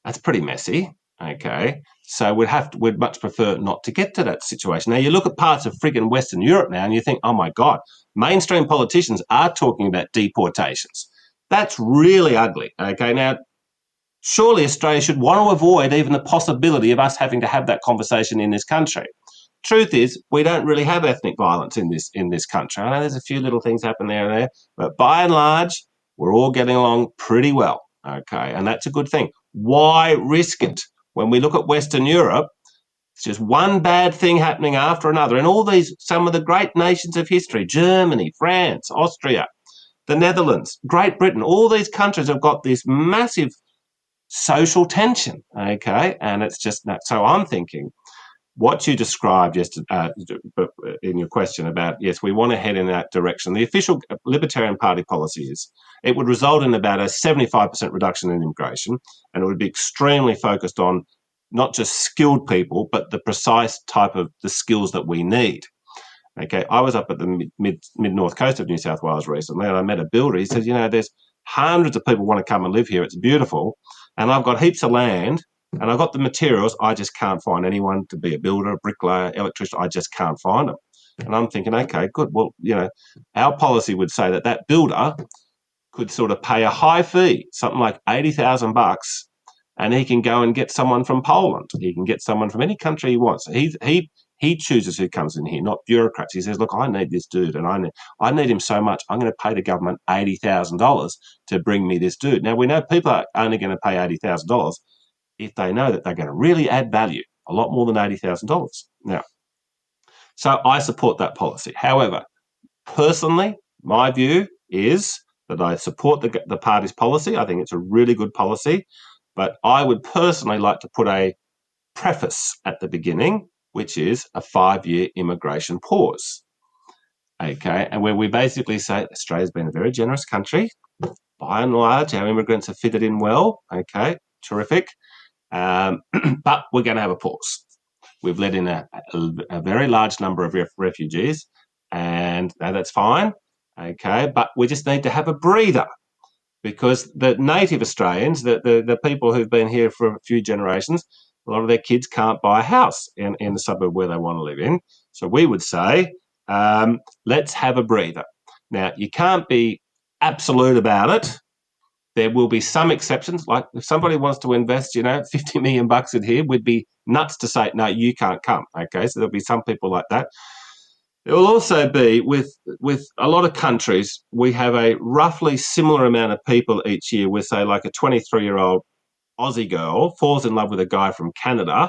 That's pretty messy. Okay, so we'd much prefer not to get to that situation. Now, you look at parts of friggin' Western Europe now, and you think, oh my God, mainstream politicians are talking about deportations. That's really ugly. Okay, now, surely Australia should want to avoid even the possibility of us having to have that conversation in this country. Truth is, we don't really have ethnic violence in this country. I know there's a few little things happen there and there, but by and large, we're all getting along pretty well. Okay, and that's a good thing. Why risk it? When we look at Western Europe, it's just one bad thing happening after another. And all some of the great nations of history, Germany, France, Austria, the Netherlands, Great Britain, all these countries have got this massive social tension. Okay, and it's just so I'm thinking, what you described yesterday in your question about, yes, we want to head in that direction. The official Libertarian Party policy is it would result in about a 75% reduction in immigration, and it would be extremely focused on not just skilled people, but the precise type of the skills that we need. Okay, I was up at the mid-north coast of New South Wales recently, and I met a builder. He said, there's hundreds of people want to come and live here. It's beautiful, and I've got heaps of land, and I've got the materials. I just can't find anyone to be a builder, bricklayer, electrician. I just can't find them. And I'm thinking, okay, good. Well, our policy would say that builder could sort of pay a high fee, something like $80,000, and he can go and get someone from Poland. He can get someone from any country he wants. He chooses who comes in here, not bureaucrats. He says, look, I need this dude, and I need him so much, I'm going to pay the government $80,000 to bring me this dude. Now, we know people are only going to pay $80,000 if they know that they're going to really add value, a lot more than $80,000. Now, so I support that policy. However, personally, my view is that I support the party's policy. I think it's a really good policy, but I would personally like to put a preface at the beginning, which is a 5-year immigration pause. Okay, and where we basically say Australia's been a very generous country. By and large, our immigrants have fitted in well. Okay, terrific. But we're going to have a pause. We've let in a very large number of refugees, and that's fine. Okay, but we just need to have a breather, because the native Australians, the people who've been here for a few generations, a lot of their kids can't buy a house in the suburb where they want to live in. So we would say, let's have a breather. Now, you can't be absolute about it. There will be some exceptions. Like if somebody wants to invest, $50 million in here, we'd be nuts to say, no, you can't come. Okay, so there'll be some people like that. There will also be, with a lot of countries, we have a roughly similar amount of people each year where, say, like a 23-year-old Aussie girl falls in love with a guy from Canada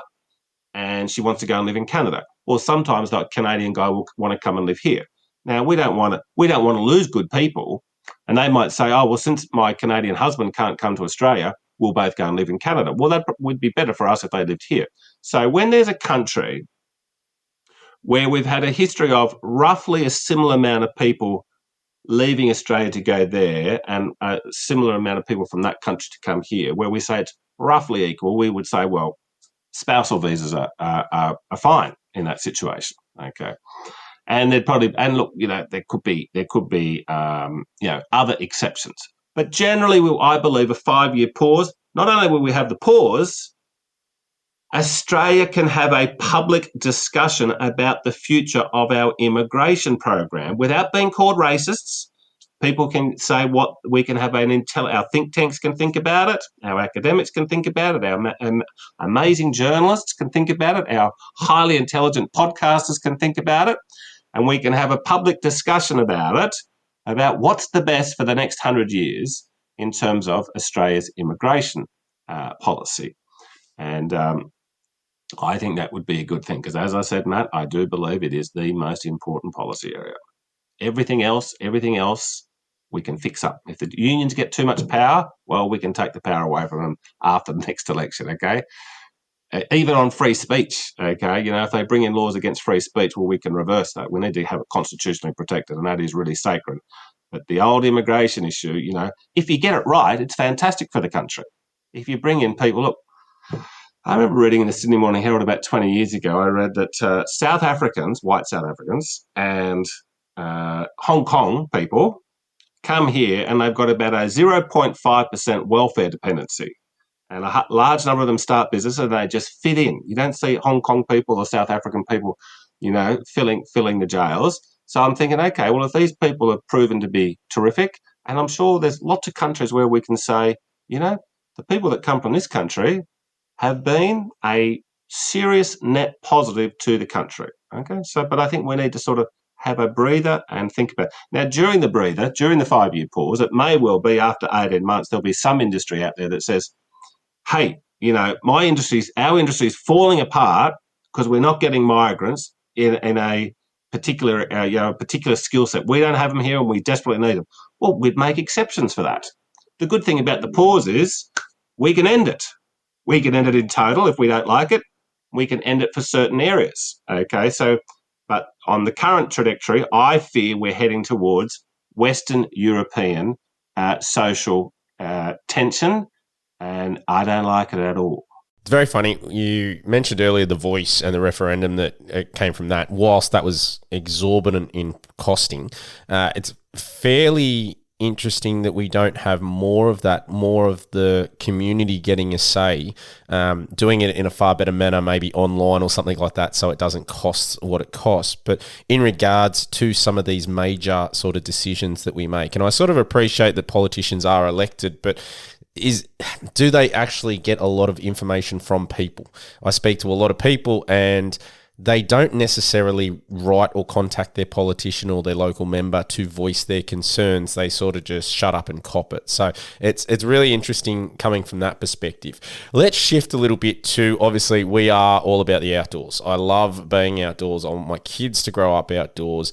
and she wants to go and live in Canada. Or sometimes that Canadian guy will want to come and live here. Now, we don't want to lose good people, And they might say, oh, well, since my Canadian husband can't come to Australia, we'll both go and live in Canada. Well, that would be better for us if they lived here. So when there's a country where we've had a history of roughly a similar amount of people leaving Australia to go there and a similar amount of people from that country to come here, where we say it's roughly equal, we would say, well, spousal visas are fine in that situation. Okay. And they'd probably, and look, there could be other exceptions. But generally, I believe a 5-year pause, not only will we have the pause, Australia can have a public discussion about the future of our immigration program without being called racists. People can say what we can have our think tanks can think about it, our academics can think about it, our amazing journalists can think about it, our highly intelligent podcasters can think about it, and we can have a public discussion about it, about what's the best for the next 100 years in terms of Australia's immigration policy. And I think that would be a good thing because, as I said, Matt, I do believe it is the most important policy area. Everything else, we can fix up. If the unions get too much power, well, we can take the power away from them after the next election, okay? Even on free speech, okay? If they bring in laws against free speech, well, we can reverse that. We need to have it constitutionally protected, and that is really sacred. But the old immigration issue, if you get it right, it's fantastic for the country. If you bring in people, look, I remember reading in the Sydney Morning Herald about 20 years ago, I read that South Africans, white South Africans, and Hong Kong people come here and they've got about a 0.5% welfare dependency. And a large number of them start business and they just fit in. You don't see Hong Kong people or South African people, filling the jails. So I'm thinking, okay, well, if these people are proven to be terrific, and I'm sure there's lots of countries where we can say, the people that come from this country have been a serious net positive to the country. Okay, but I think we need to sort of have a breather and think about it. Now, during the 5-year pause, it may well be after 18 months, there'll be some industry out there that says, hey, our industry is falling apart because we're not getting migrants in a particular skill set. We don't have them here and we desperately need them. Well, we'd make exceptions for that. The good thing about the pause is we can end it. We can end it in total if we don't like it. We can end it for certain areas. Okay, but on the current trajectory, I fear we're heading towards Western European social tension, and I don't like it at all. It's very funny. You mentioned earlier the Voice and the referendum that came from that. Whilst that was exorbitant in costing, it's fairly interesting that we don't have more of the community getting a say, doing it in a far better manner, maybe online or something like that, so it doesn't cost what it costs. But in regards to some of these major sort of decisions that we make, and I sort of appreciate that politicians are elected, but do they actually get a lot of information from people? I speak to a lot of people and they don't necessarily write or contact their politician or their local member to voice their concerns. They sort of just shut up and cop it. So it's really interesting coming from that perspective. Let's shift a little bit to, obviously, we are all about the outdoors. I love being outdoors. I want my kids to grow up outdoors.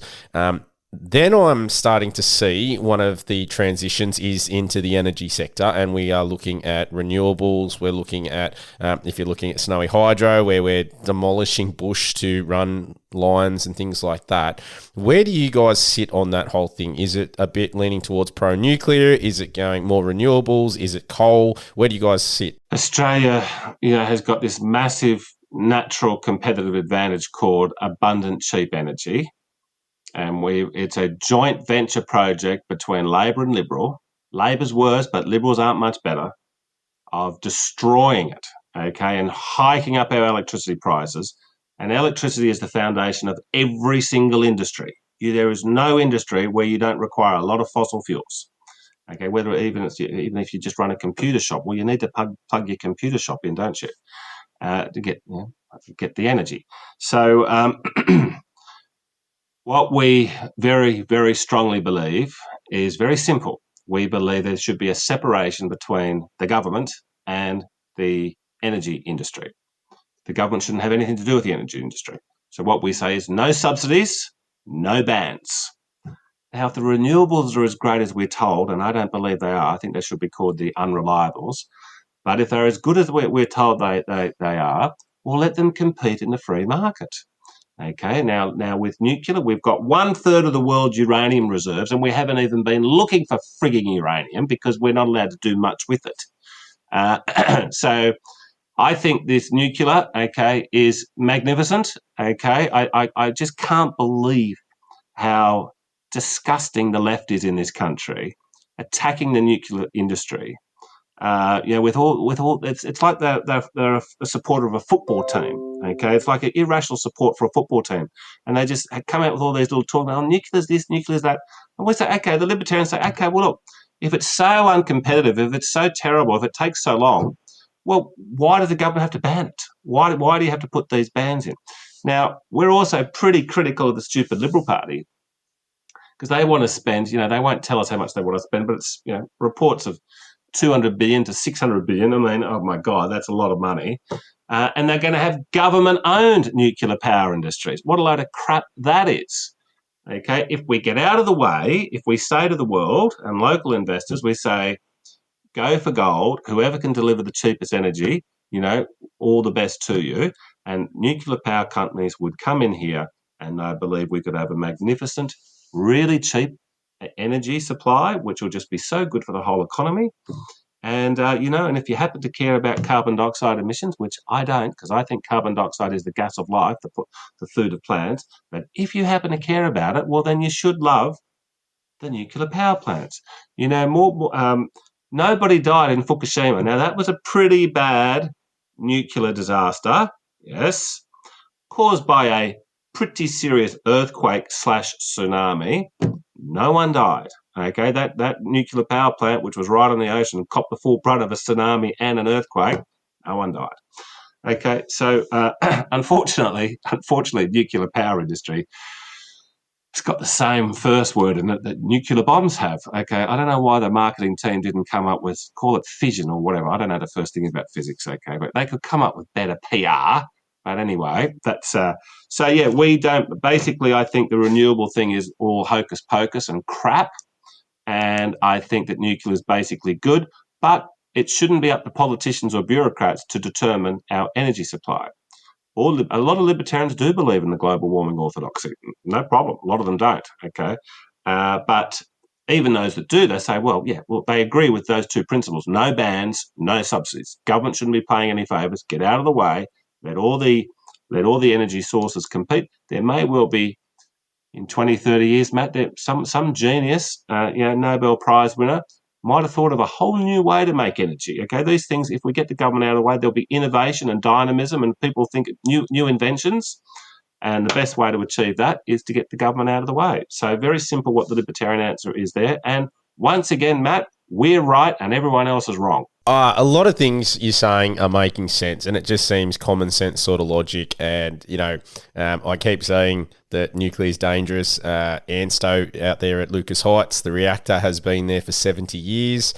Then I'm starting to see one of the transitions is into the energy sector, and we are looking at renewables. We're looking at, if you're looking at snowy hydro, where we're demolishing bush to run lines and things like that. Where do you guys sit on that whole thing? Is it a bit leaning towards pro-nuclear? Is it going more renewables? Is it coal? Where do you guys sit? Australia, has got this massive natural competitive advantage called abundant, cheap energy. And it's a joint venture project between Labor and Liberal. Labor's worse, but Liberals aren't much better, of destroying it, okay, and hiking up our electricity prices. And electricity is the foundation of every single industry. There is no industry where you don't require a lot of fossil fuels. Okay, even if you just run a computer shop, well, you need to plug your computer shop in, don't you, to get the energy. So what we very, very strongly believe is very simple. We believe there should be a separation between the government and the energy industry. The government shouldn't have anything to do with the energy industry. So what we say is no subsidies, no bans. Now, if the renewables are as great as we're told, and I don't believe they are, I think they should be called the unreliables. But if they're as good as we're told they are, we'll let them compete in the free market. Okay, now with nuclear, we've got 1/3 of the world's uranium reserves, and we haven't even been looking for frigging uranium because we're not allowed to do much with it. So I think this nuclear, okay, is magnificent. Okay, I just can't believe how disgusting the left is in this country, attacking the nuclear industry. With all, it's like they're a supporter of a football team. Okay, it's like an irrational support for a football team, and they just come out with all these little talk. Oh, nuclear's this, nuclear's that, and we say, okay, the libertarians say, okay, well, look, if it's so uncompetitive, if it's so terrible, if it takes so long, well, why does the government have to ban it? Why do you have to put these bans in? Now, we're also pretty critical of the stupid Liberal Party because they want to spend, they won't tell us how much they want to spend, but it's, reports of 200 billion to 600 billion. I mean, oh my God, that's a lot of money. And they're going to have government-owned nuclear power industries. What a load of crap that is. Okay, if we get out of the way, if we say to the world and local investors, we say, go for gold, whoever can deliver the cheapest energy, all the best to you. And nuclear power companies would come in here, and I believe we could have a magnificent, really cheap energy supply, which will just be so good for the whole economy. And, and if you happen to care about carbon dioxide emissions, which I don't, because I think carbon dioxide is the gas of life, the food of plants. But if you happen to care about it, well, then you should love the nuclear power plants. Nobody died in Fukushima. Now, that was a pretty bad nuclear disaster, yes, caused by a pretty serious earthquake / tsunami. No one died. Okay, that nuclear power plant, which was right on the ocean, copped the full brunt of a tsunami and an earthquake. No one died. Okay, so unfortunately, nuclear power industry, it's got the same first word in it that nuclear bombs have. Okay, I don't know why the marketing team didn't come up with, call it fission or whatever. I don't know the first thing about physics. Okay, but they could come up with better PR. But anyway, that's so yeah. We don't. Basically, I think the renewable thing is all hocus pocus and crap. And I think that nuclear is basically good, but it shouldn't be up to politicians or bureaucrats to determine our energy supply. A lot of libertarians do believe in the global warming orthodoxy. No problem. A lot of them don't. Okay, but even those that do, they say, well, they agree with those two principles: no bans, no subsidies. Government shouldn't be paying any favours. Get out of the way. Let all the energy sources compete. There may well be in 20, 30 years, Matt, some genius, Nobel Prize winner might have thought of a whole new way to make energy. Okay, these things, if we get the government out of the way, there'll be innovation and dynamism, and people think new inventions. And the best way to achieve that is to get the government out of the way. So very simple what the libertarian answer is there. And once again, Matt, we're right and everyone else is wrong. A lot of things you're saying are making sense, and it just seems common sense sort of logic. And, I keep saying that nuclear is dangerous. Ansto out there at Lucas Heights, the reactor has been there for 70 years.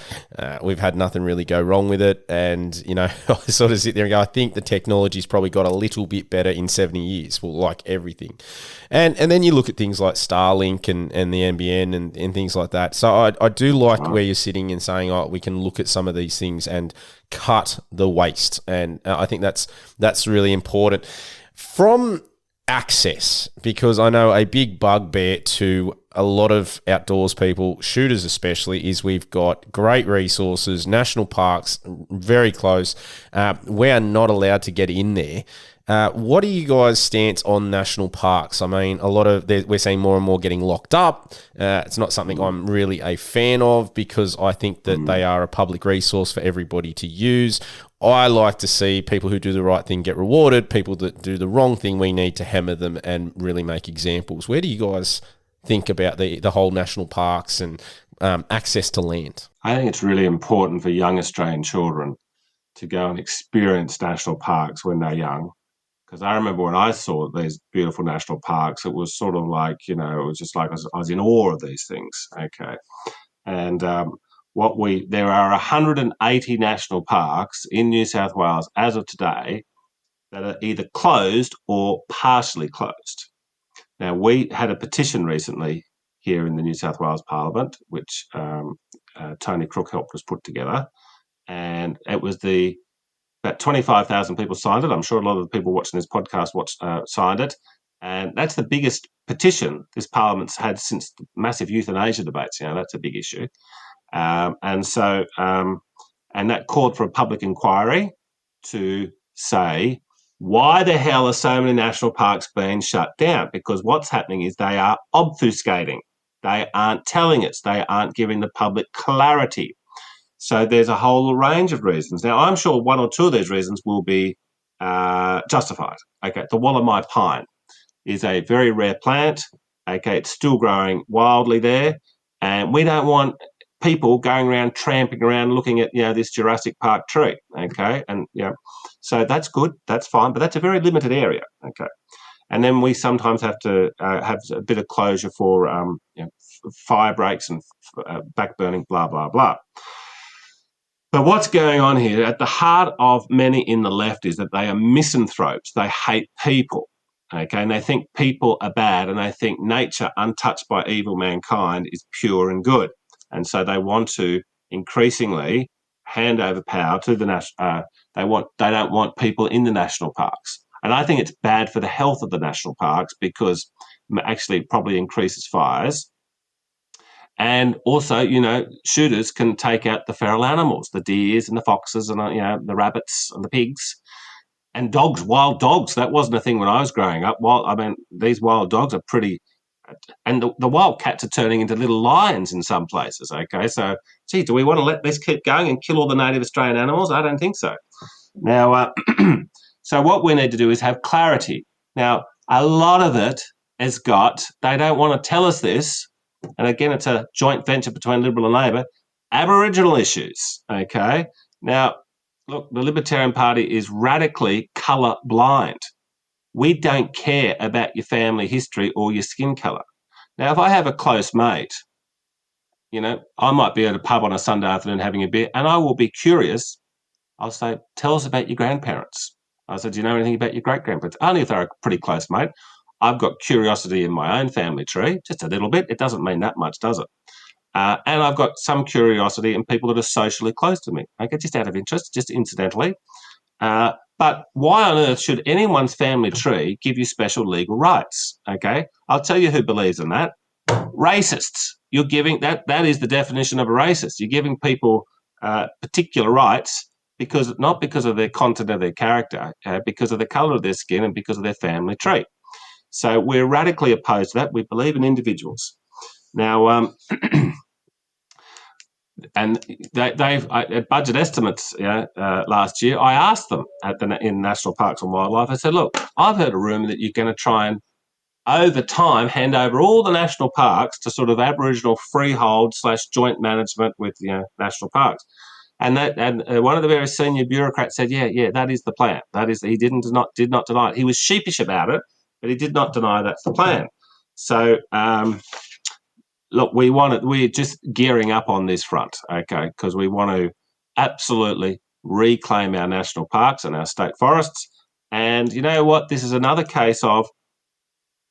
We've had nothing really go wrong with it. And, I sort of sit there and go, I think the technology's probably got a little bit better in 70 years. Well, like everything. And then you look at things like Starlink and the NBN and things like that. So I do like where you're sitting and saying, we can look at some of these things and cut the waste. And I think that's really important. From access, because I know a big bugbear to a lot of outdoors people, shooters especially, is we've got great resources, national parks, very close. We are not allowed to get in there. What are you guys' stance on national parks? I mean, we're seeing more and more getting locked up. It's not something I'm really a fan of because I think that they are a public resource for everybody to use. I like to see people who do the right thing get rewarded. People that do the wrong thing, we need to hammer them and really make examples. Where do you guys think about the whole national parks and access to land? I think it's really important for young Australian children to go and experience national parks when they're young. Because I remember when I saw these beautiful national parks, it was sort of like, it was just like I was in awe of these things. Okay. And there are 180 national parks in New South Wales as of today that are either closed or partially closed. Now, we had a petition recently here in the New South Wales Parliament, which Tony Crook helped us put together. And it was about 25,000 people signed it. I'm sure a lot of the people watching this podcast signed it. And that's the biggest petition this Parliament's had since the massive euthanasia debates. That's a big issue. And that called for a public inquiry to say, why the hell are so many national parks being shut down? Because what's happening is they are obfuscating. They aren't telling us. They aren't giving the public clarity. So there's a whole range of reasons. Now, I'm sure one or two of these reasons will be justified. Okay, the Wallamai pine is a very rare plant. Okay, it's still growing wildly there. And we don't want people going around tramping around looking at this Jurassic Park tree, okay, and so that's good, that's fine, but that's a very limited area, okay. And then we sometimes have to have a bit of closure for fire breaks and back burning, blah blah blah. But what's going on here at the heart of many in the left is that they are misanthropes. They hate people. Okay, and they think people are bad, and they think nature, untouched by evil mankind, is pure and good. And so they want to increasingly hand over power to the national. They don't want people in the national parks, and I think it's bad for the health of the national parks because actually it probably increases fires, and also shooters can take out the feral animals, the deers and the foxes and the rabbits and the pigs. And dogs, wild dogs. That wasn't a thing when I was growing up. These wild dogs are pretty, and the wild cats are turning into little lions in some places. Okay, so do we want to let this keep going and kill all the native Australian animals? I don't think so. Now, so what we need to do is have clarity. Now, a lot of it has they don't want to tell us this, and again, it's a joint venture between Liberal and Labor, Aboriginal issues. Okay, now. Look, the Libertarian Party is radically colour blind. We don't care about your family history or your skin colour. Now, if I have a close mate, I might be at a pub on a Sunday afternoon having a beer, and I will be curious. I'll say, tell us about your grandparents. I said, do you know anything about your great-grandparents? Only if they're a pretty close mate. I've got curiosity in my own family tree, just a little bit. It doesn't mean that much, does it? And I've got some curiosity in people that are socially close to me, okay, just out of interest, just incidentally. But why on earth should anyone's family tree give you special legal rights, okay? I'll tell you who believes in that. Racists. You're giving that is the definition of a racist. You're giving people particular rights not because of their content of their character, because of the colour of their skin and because of their family tree. So we're radically opposed to that. We believe in individuals. Now, and they've at budget estimates last year, I asked them in National Parks and Wildlife, I said, look, I've heard a rumour that you're going to try and, over time, hand over all the national parks to sort of Aboriginal freehold / joint management with national parks. And one of the very senior bureaucrats said, yeah, that is the plan. He did not deny it. He was sheepish about it, but he did not deny that's the plan. So, look, we're just gearing up on this front, okay, because we want to absolutely reclaim our national parks and our state forests. And you know what? This is another case of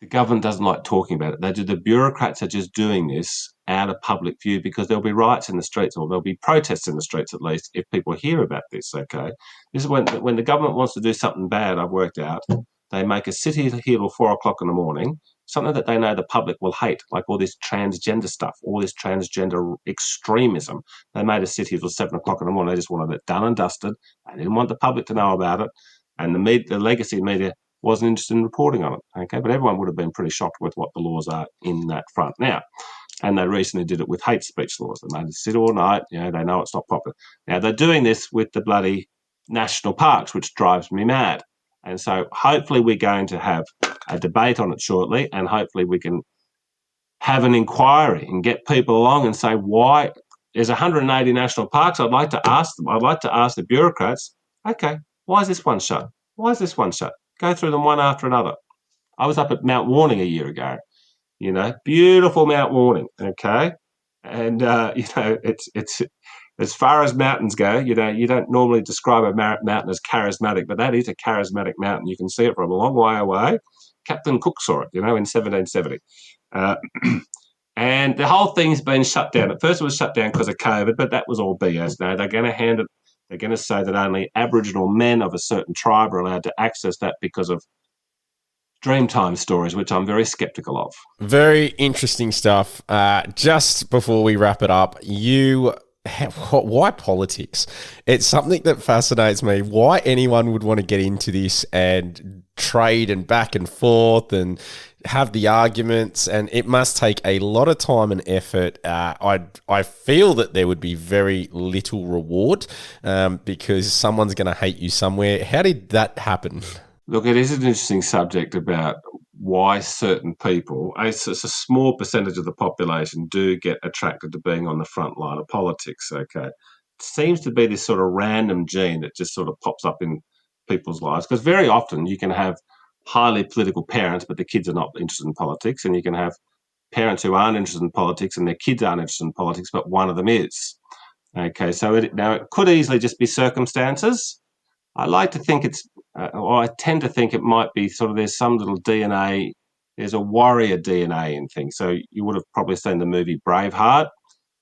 the government doesn't like talking about it. The bureaucrats are just doing this out of public view because there'll be riots in the streets, or there'll be protests in the streets at least, if people hear about this, okay? This is when the government wants to do something bad, I've worked out, they make a city hill at 4 o'clock in the morning, something that they know the public will hate, like all this transgender stuff, all this transgender extremism. They made a city till 7 o'clock in the morning. They just wanted it done and dusted. They didn't want the public to know about it. And the legacy media wasn't interested in reporting on it. Okay, but everyone would have been pretty shocked with what the laws are in that front now. And they recently did it with hate speech laws. They made it sit all night. They know it's not popular. Now they're doing this with the bloody national parks, which drives me mad. And so hopefully we're going to have a debate on it shortly, and hopefully we can have an inquiry and get people along and say, why there's 180 national parks. I'd like to ask the bureaucrats, okay, why is this one shut? Why is this one shut? Go through them one after another. I was up at Mount Warning a year ago, beautiful Mount Warning, okay? And, it's as far as mountains go, you don't normally describe a mountain as charismatic, but that is a charismatic mountain. You can see it from a long way away. Captain Cook saw it, in 1770. And the whole thing's been shut down. At first, it was shut down because of COVID, but that was all BS. Now they're going to hand it. They're going to say that only Aboriginal men of a certain tribe are allowed to access that because of Dreamtime stories, which I'm very sceptical of. Very interesting stuff. Just before we wrap it up, why politics? It's something that fascinates me. Why anyone would want to get into this and trade and back and forth and have the arguments, and it must take a lot of time and effort. I feel that there would be very little reward because someone's going to hate you somewhere. How did that happen? Look, it is an interesting subject about why certain people, it's a small percentage of the population, do get attracted to being on the front line of politics, okay? It seems to be this sort of random gene that just sort of pops up in people's lives, because very often you can have highly political parents, but the kids are not interested in politics, and you can have parents who aren't interested in politics and their kids aren't interested in politics, but one of them is. Okay, so now it could easily just be circumstances. I like to think or I tend to think it might be sort of there's some little DNA, there's a warrior DNA in things. So you would have probably seen the movie Braveheart,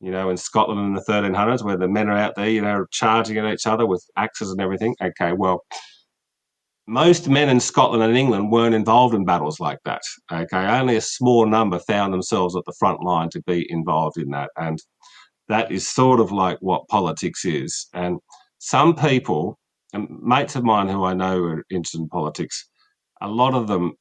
in Scotland in the 1300s, where the men are out there, charging at each other with axes and everything. Okay, well, most men in Scotland and England weren't involved in battles like that. Okay, only a small number found themselves at the front line to be involved in that. And that is sort of like what politics is. And some people, and mates of mine who I know are interested in politics, a lot of them,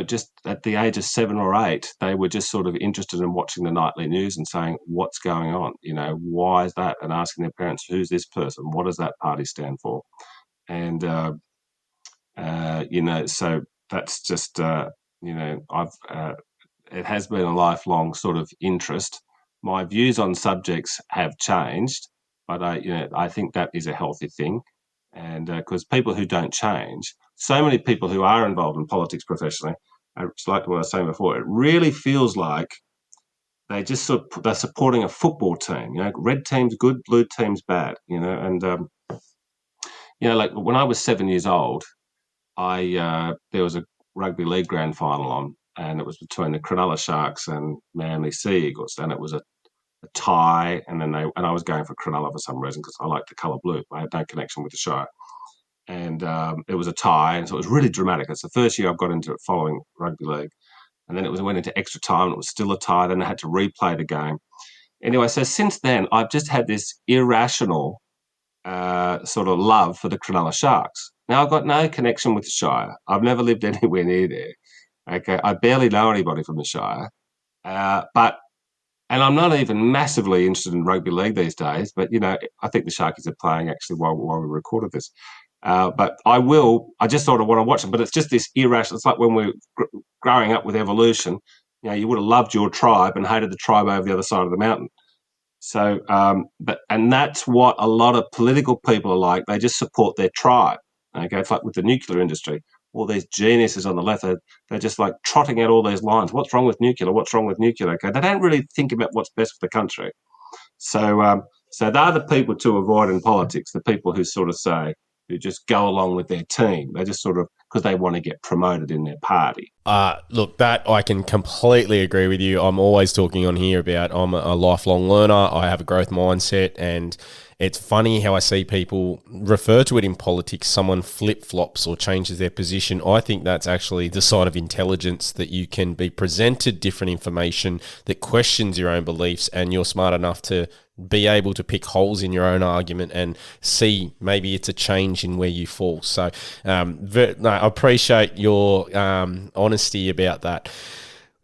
just at the age of 7 or 8, they were just sort of interested in watching the nightly news and saying, what's going on? Why is that? And asking their parents, who's this person? What does that party stand for? And, so that's just, it has been a lifelong sort of interest. My views on subjects have changed, but I think that is a healthy thing. And because people who don't change, so many people who are involved in politics professionally, it's like what I was saying before, it really feels like they're supporting a football team. Red team's good, blue team's bad. And like when I was 7 years old, there was a rugby league grand final on, and it was between the Cronulla Sharks and Manly Sea Eagles, and it was a tie, and I was going for Cronulla for some reason because I like the colour blue. I had no connection with the Shire, and it was a tie, and so it was really dramatic. It's the first year I've got into it following rugby league, and then it went into extra time, and it was still a tie. Then I had to replay the game. Anyway, so since then I've just had this irrational sort of love for the Cronulla Sharks. Now, I've got no connection with the Shire. I've never lived anywhere near there. Okay, I barely know anybody from the Shire, and I'm not even massively interested in rugby league these days. But I think the Sharkies are playing actually while we recorded this. But I will. I just sort of want to watch them. But it's just this irrational. It's like when we're growing up with evolution. You would have loved your tribe and hated the tribe over the other side of the mountain. So, and that's what a lot of political people are like. They just support their tribe. Okay, it's like with the nuclear industry. All these geniuses on the left, they're just like trotting out all these lines. What's wrong with nuclear? What's wrong with nuclear? Okay, they don't really think about what's best for the country. So, so they're the people to avoid in politics. The people who sort of say, who just go along with their team. They just sort of, because they want to get promoted in their party. Look, that I can completely agree with you. I'm always talking on here about I'm a lifelong learner. I have a growth mindset, and it's funny how I see people refer to it in politics. Someone flip-flops or changes their position. I think that's actually the sign of intelligence, that you can be presented different information that questions your own beliefs, and you're smart enough to be able to pick holes in your own argument and see maybe it's a change in where you fall. So I appreciate your honesty about that.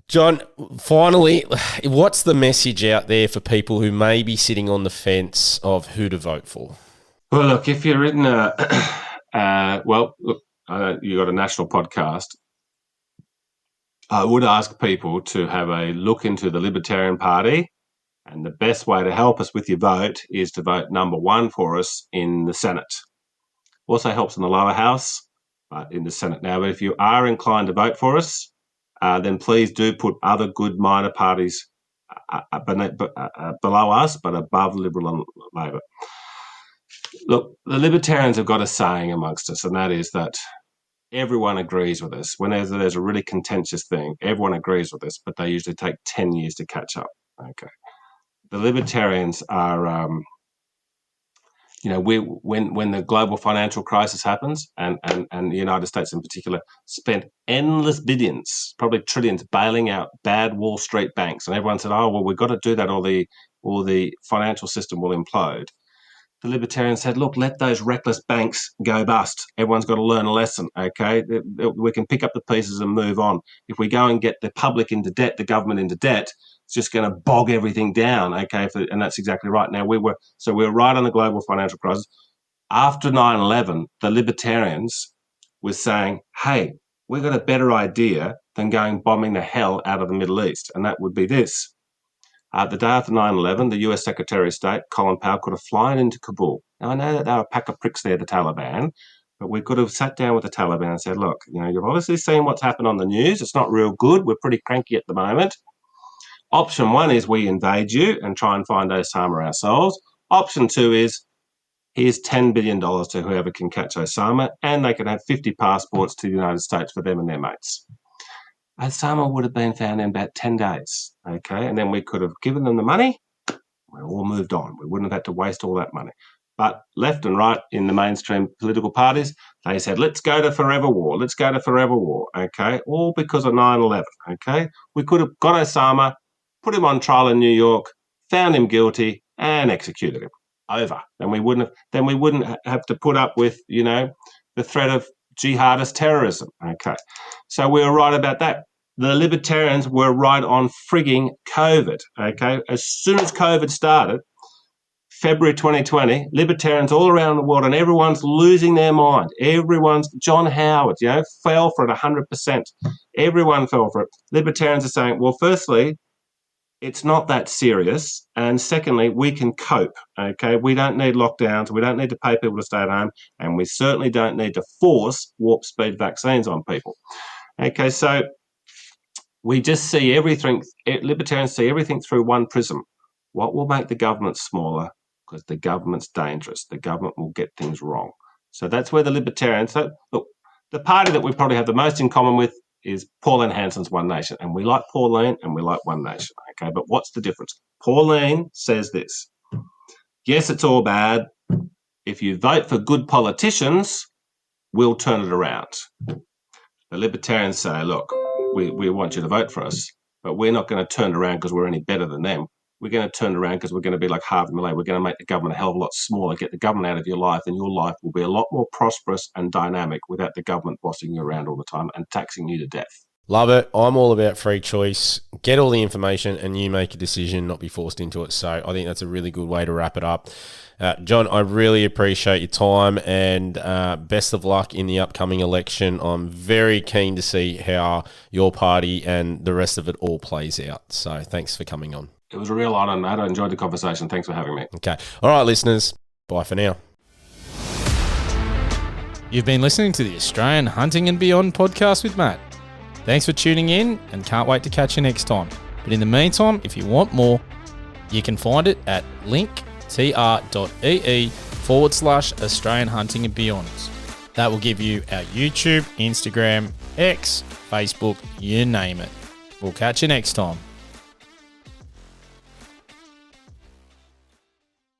John, finally, what's the message out there for people who may be sitting on the fence of who to vote for? Well, look, if you're in you got a national podcast, I would ask people to have a look into the Libertarian Party. And the best way to help us with your vote is to vote number 1 for us in the Senate. Also helps in the lower house, but in the Senate. Now, if you are inclined to vote for us, then please do put other good minor parties below us, but above Liberal and Labor. Look, the Libertarians have got a saying amongst us, and that is that everyone agrees with us. When there's a really contentious thing, everyone agrees with us, but they usually take 10 years to catch up. Okay. The Libertarians are, when the global financial crisis happens, and the United States in particular spent endless billions, probably trillions, bailing out bad Wall Street banks, and everyone said, "Oh, well, we've got to do that, or the financial system will implode." The Libertarians said, "Look, let those reckless banks go bust. Everyone's got to learn a lesson, okay? We can pick up the pieces and move on. If we go and get the public into debt, the government into debt, it's just going to bog everything down, okay?" And that's exactly right. Now, we were right on the global financial crisis. After 9/11, the Libertarians were saying, "Hey, we've got a better idea than going bombing the hell out of the Middle East," and that would be this. The day after 9/11, the US Secretary of State, Colin Powell, could have flown into Kabul. Now, I know that they were a pack of pricks there, the Taliban, but we could have sat down with the Taliban and said, "Look, you've obviously seen what's happened on the news. It's not real good. We're pretty cranky at the moment. Option one is we invade you and try and find Osama ourselves. Option two is here's $10 billion to whoever can catch Osama, and they can have 50 passports to the United States for them and their mates." Osama would have been found in about 10 days, okay? And then we could have given them the money. We all moved on. We wouldn't have had to waste all that money. But left and right in the mainstream political parties, they said, "Let's go to forever war. Let's go to forever war," okay? All because of 9/11, okay? We could have got Osama, put him on trial in New York, found him guilty, and executed him. Over. Then we wouldn't have to put up with, the threat of jihadist terrorism, okay? So we were right about that. The Libertarians were right on frigging COVID, okay? As soon as COVID started, February 2020, Libertarians all around the world, and everyone's losing their mind. John Howard, fell for it 100%. Everyone fell for it. Libertarians are saying, well, firstly, it's not that serious. And secondly, we can cope, okay? We don't need lockdowns. We don't need to pay people to stay at home. And we certainly don't need to force warp speed vaccines on people. Okay, so we just see everything, Libertarians see everything through one prism. What will make the government smaller? Because the government's dangerous. The government will get things wrong. So that's where the Libertarians, look, the party that we probably have the most in common with is Pauline Hanson's One Nation. And we like Pauline and we like One Nation, okay? But what's the difference? Pauline says this: yes, it's all bad. If you vote for good politicians, we'll turn it around. The Libertarians say, look, we want you to vote for us, but we're not going to turn it around because we're any better than them. We're going to turn it around because we're going to be like Harvey Millet. We're going to make the government a hell of a lot smaller, get the government out of your life, and your life will be a lot more prosperous and dynamic without the government bossing you around all the time and taxing you to death. Love it. I'm all about free choice. Get all the information and you make a decision, not be forced into it. So I think that's a really good way to wrap it up. John, I really appreciate your time and best of luck in the upcoming election. I'm very keen to see how your party and the rest of it all plays out. So thanks for coming on. It was a real honour, Matt. I enjoyed the conversation. Thanks for having me. Okay. All right, listeners. Bye for now. You've been listening to the Australian Hunting and Beyond podcast with Matt. Thanks for tuning in and can't wait to catch you next time. But in the meantime, if you want more, you can find it at linktr.ee/Australian Hunting and Beyond. That will give you our YouTube, Instagram, X, Facebook, you name it. We'll catch you next time.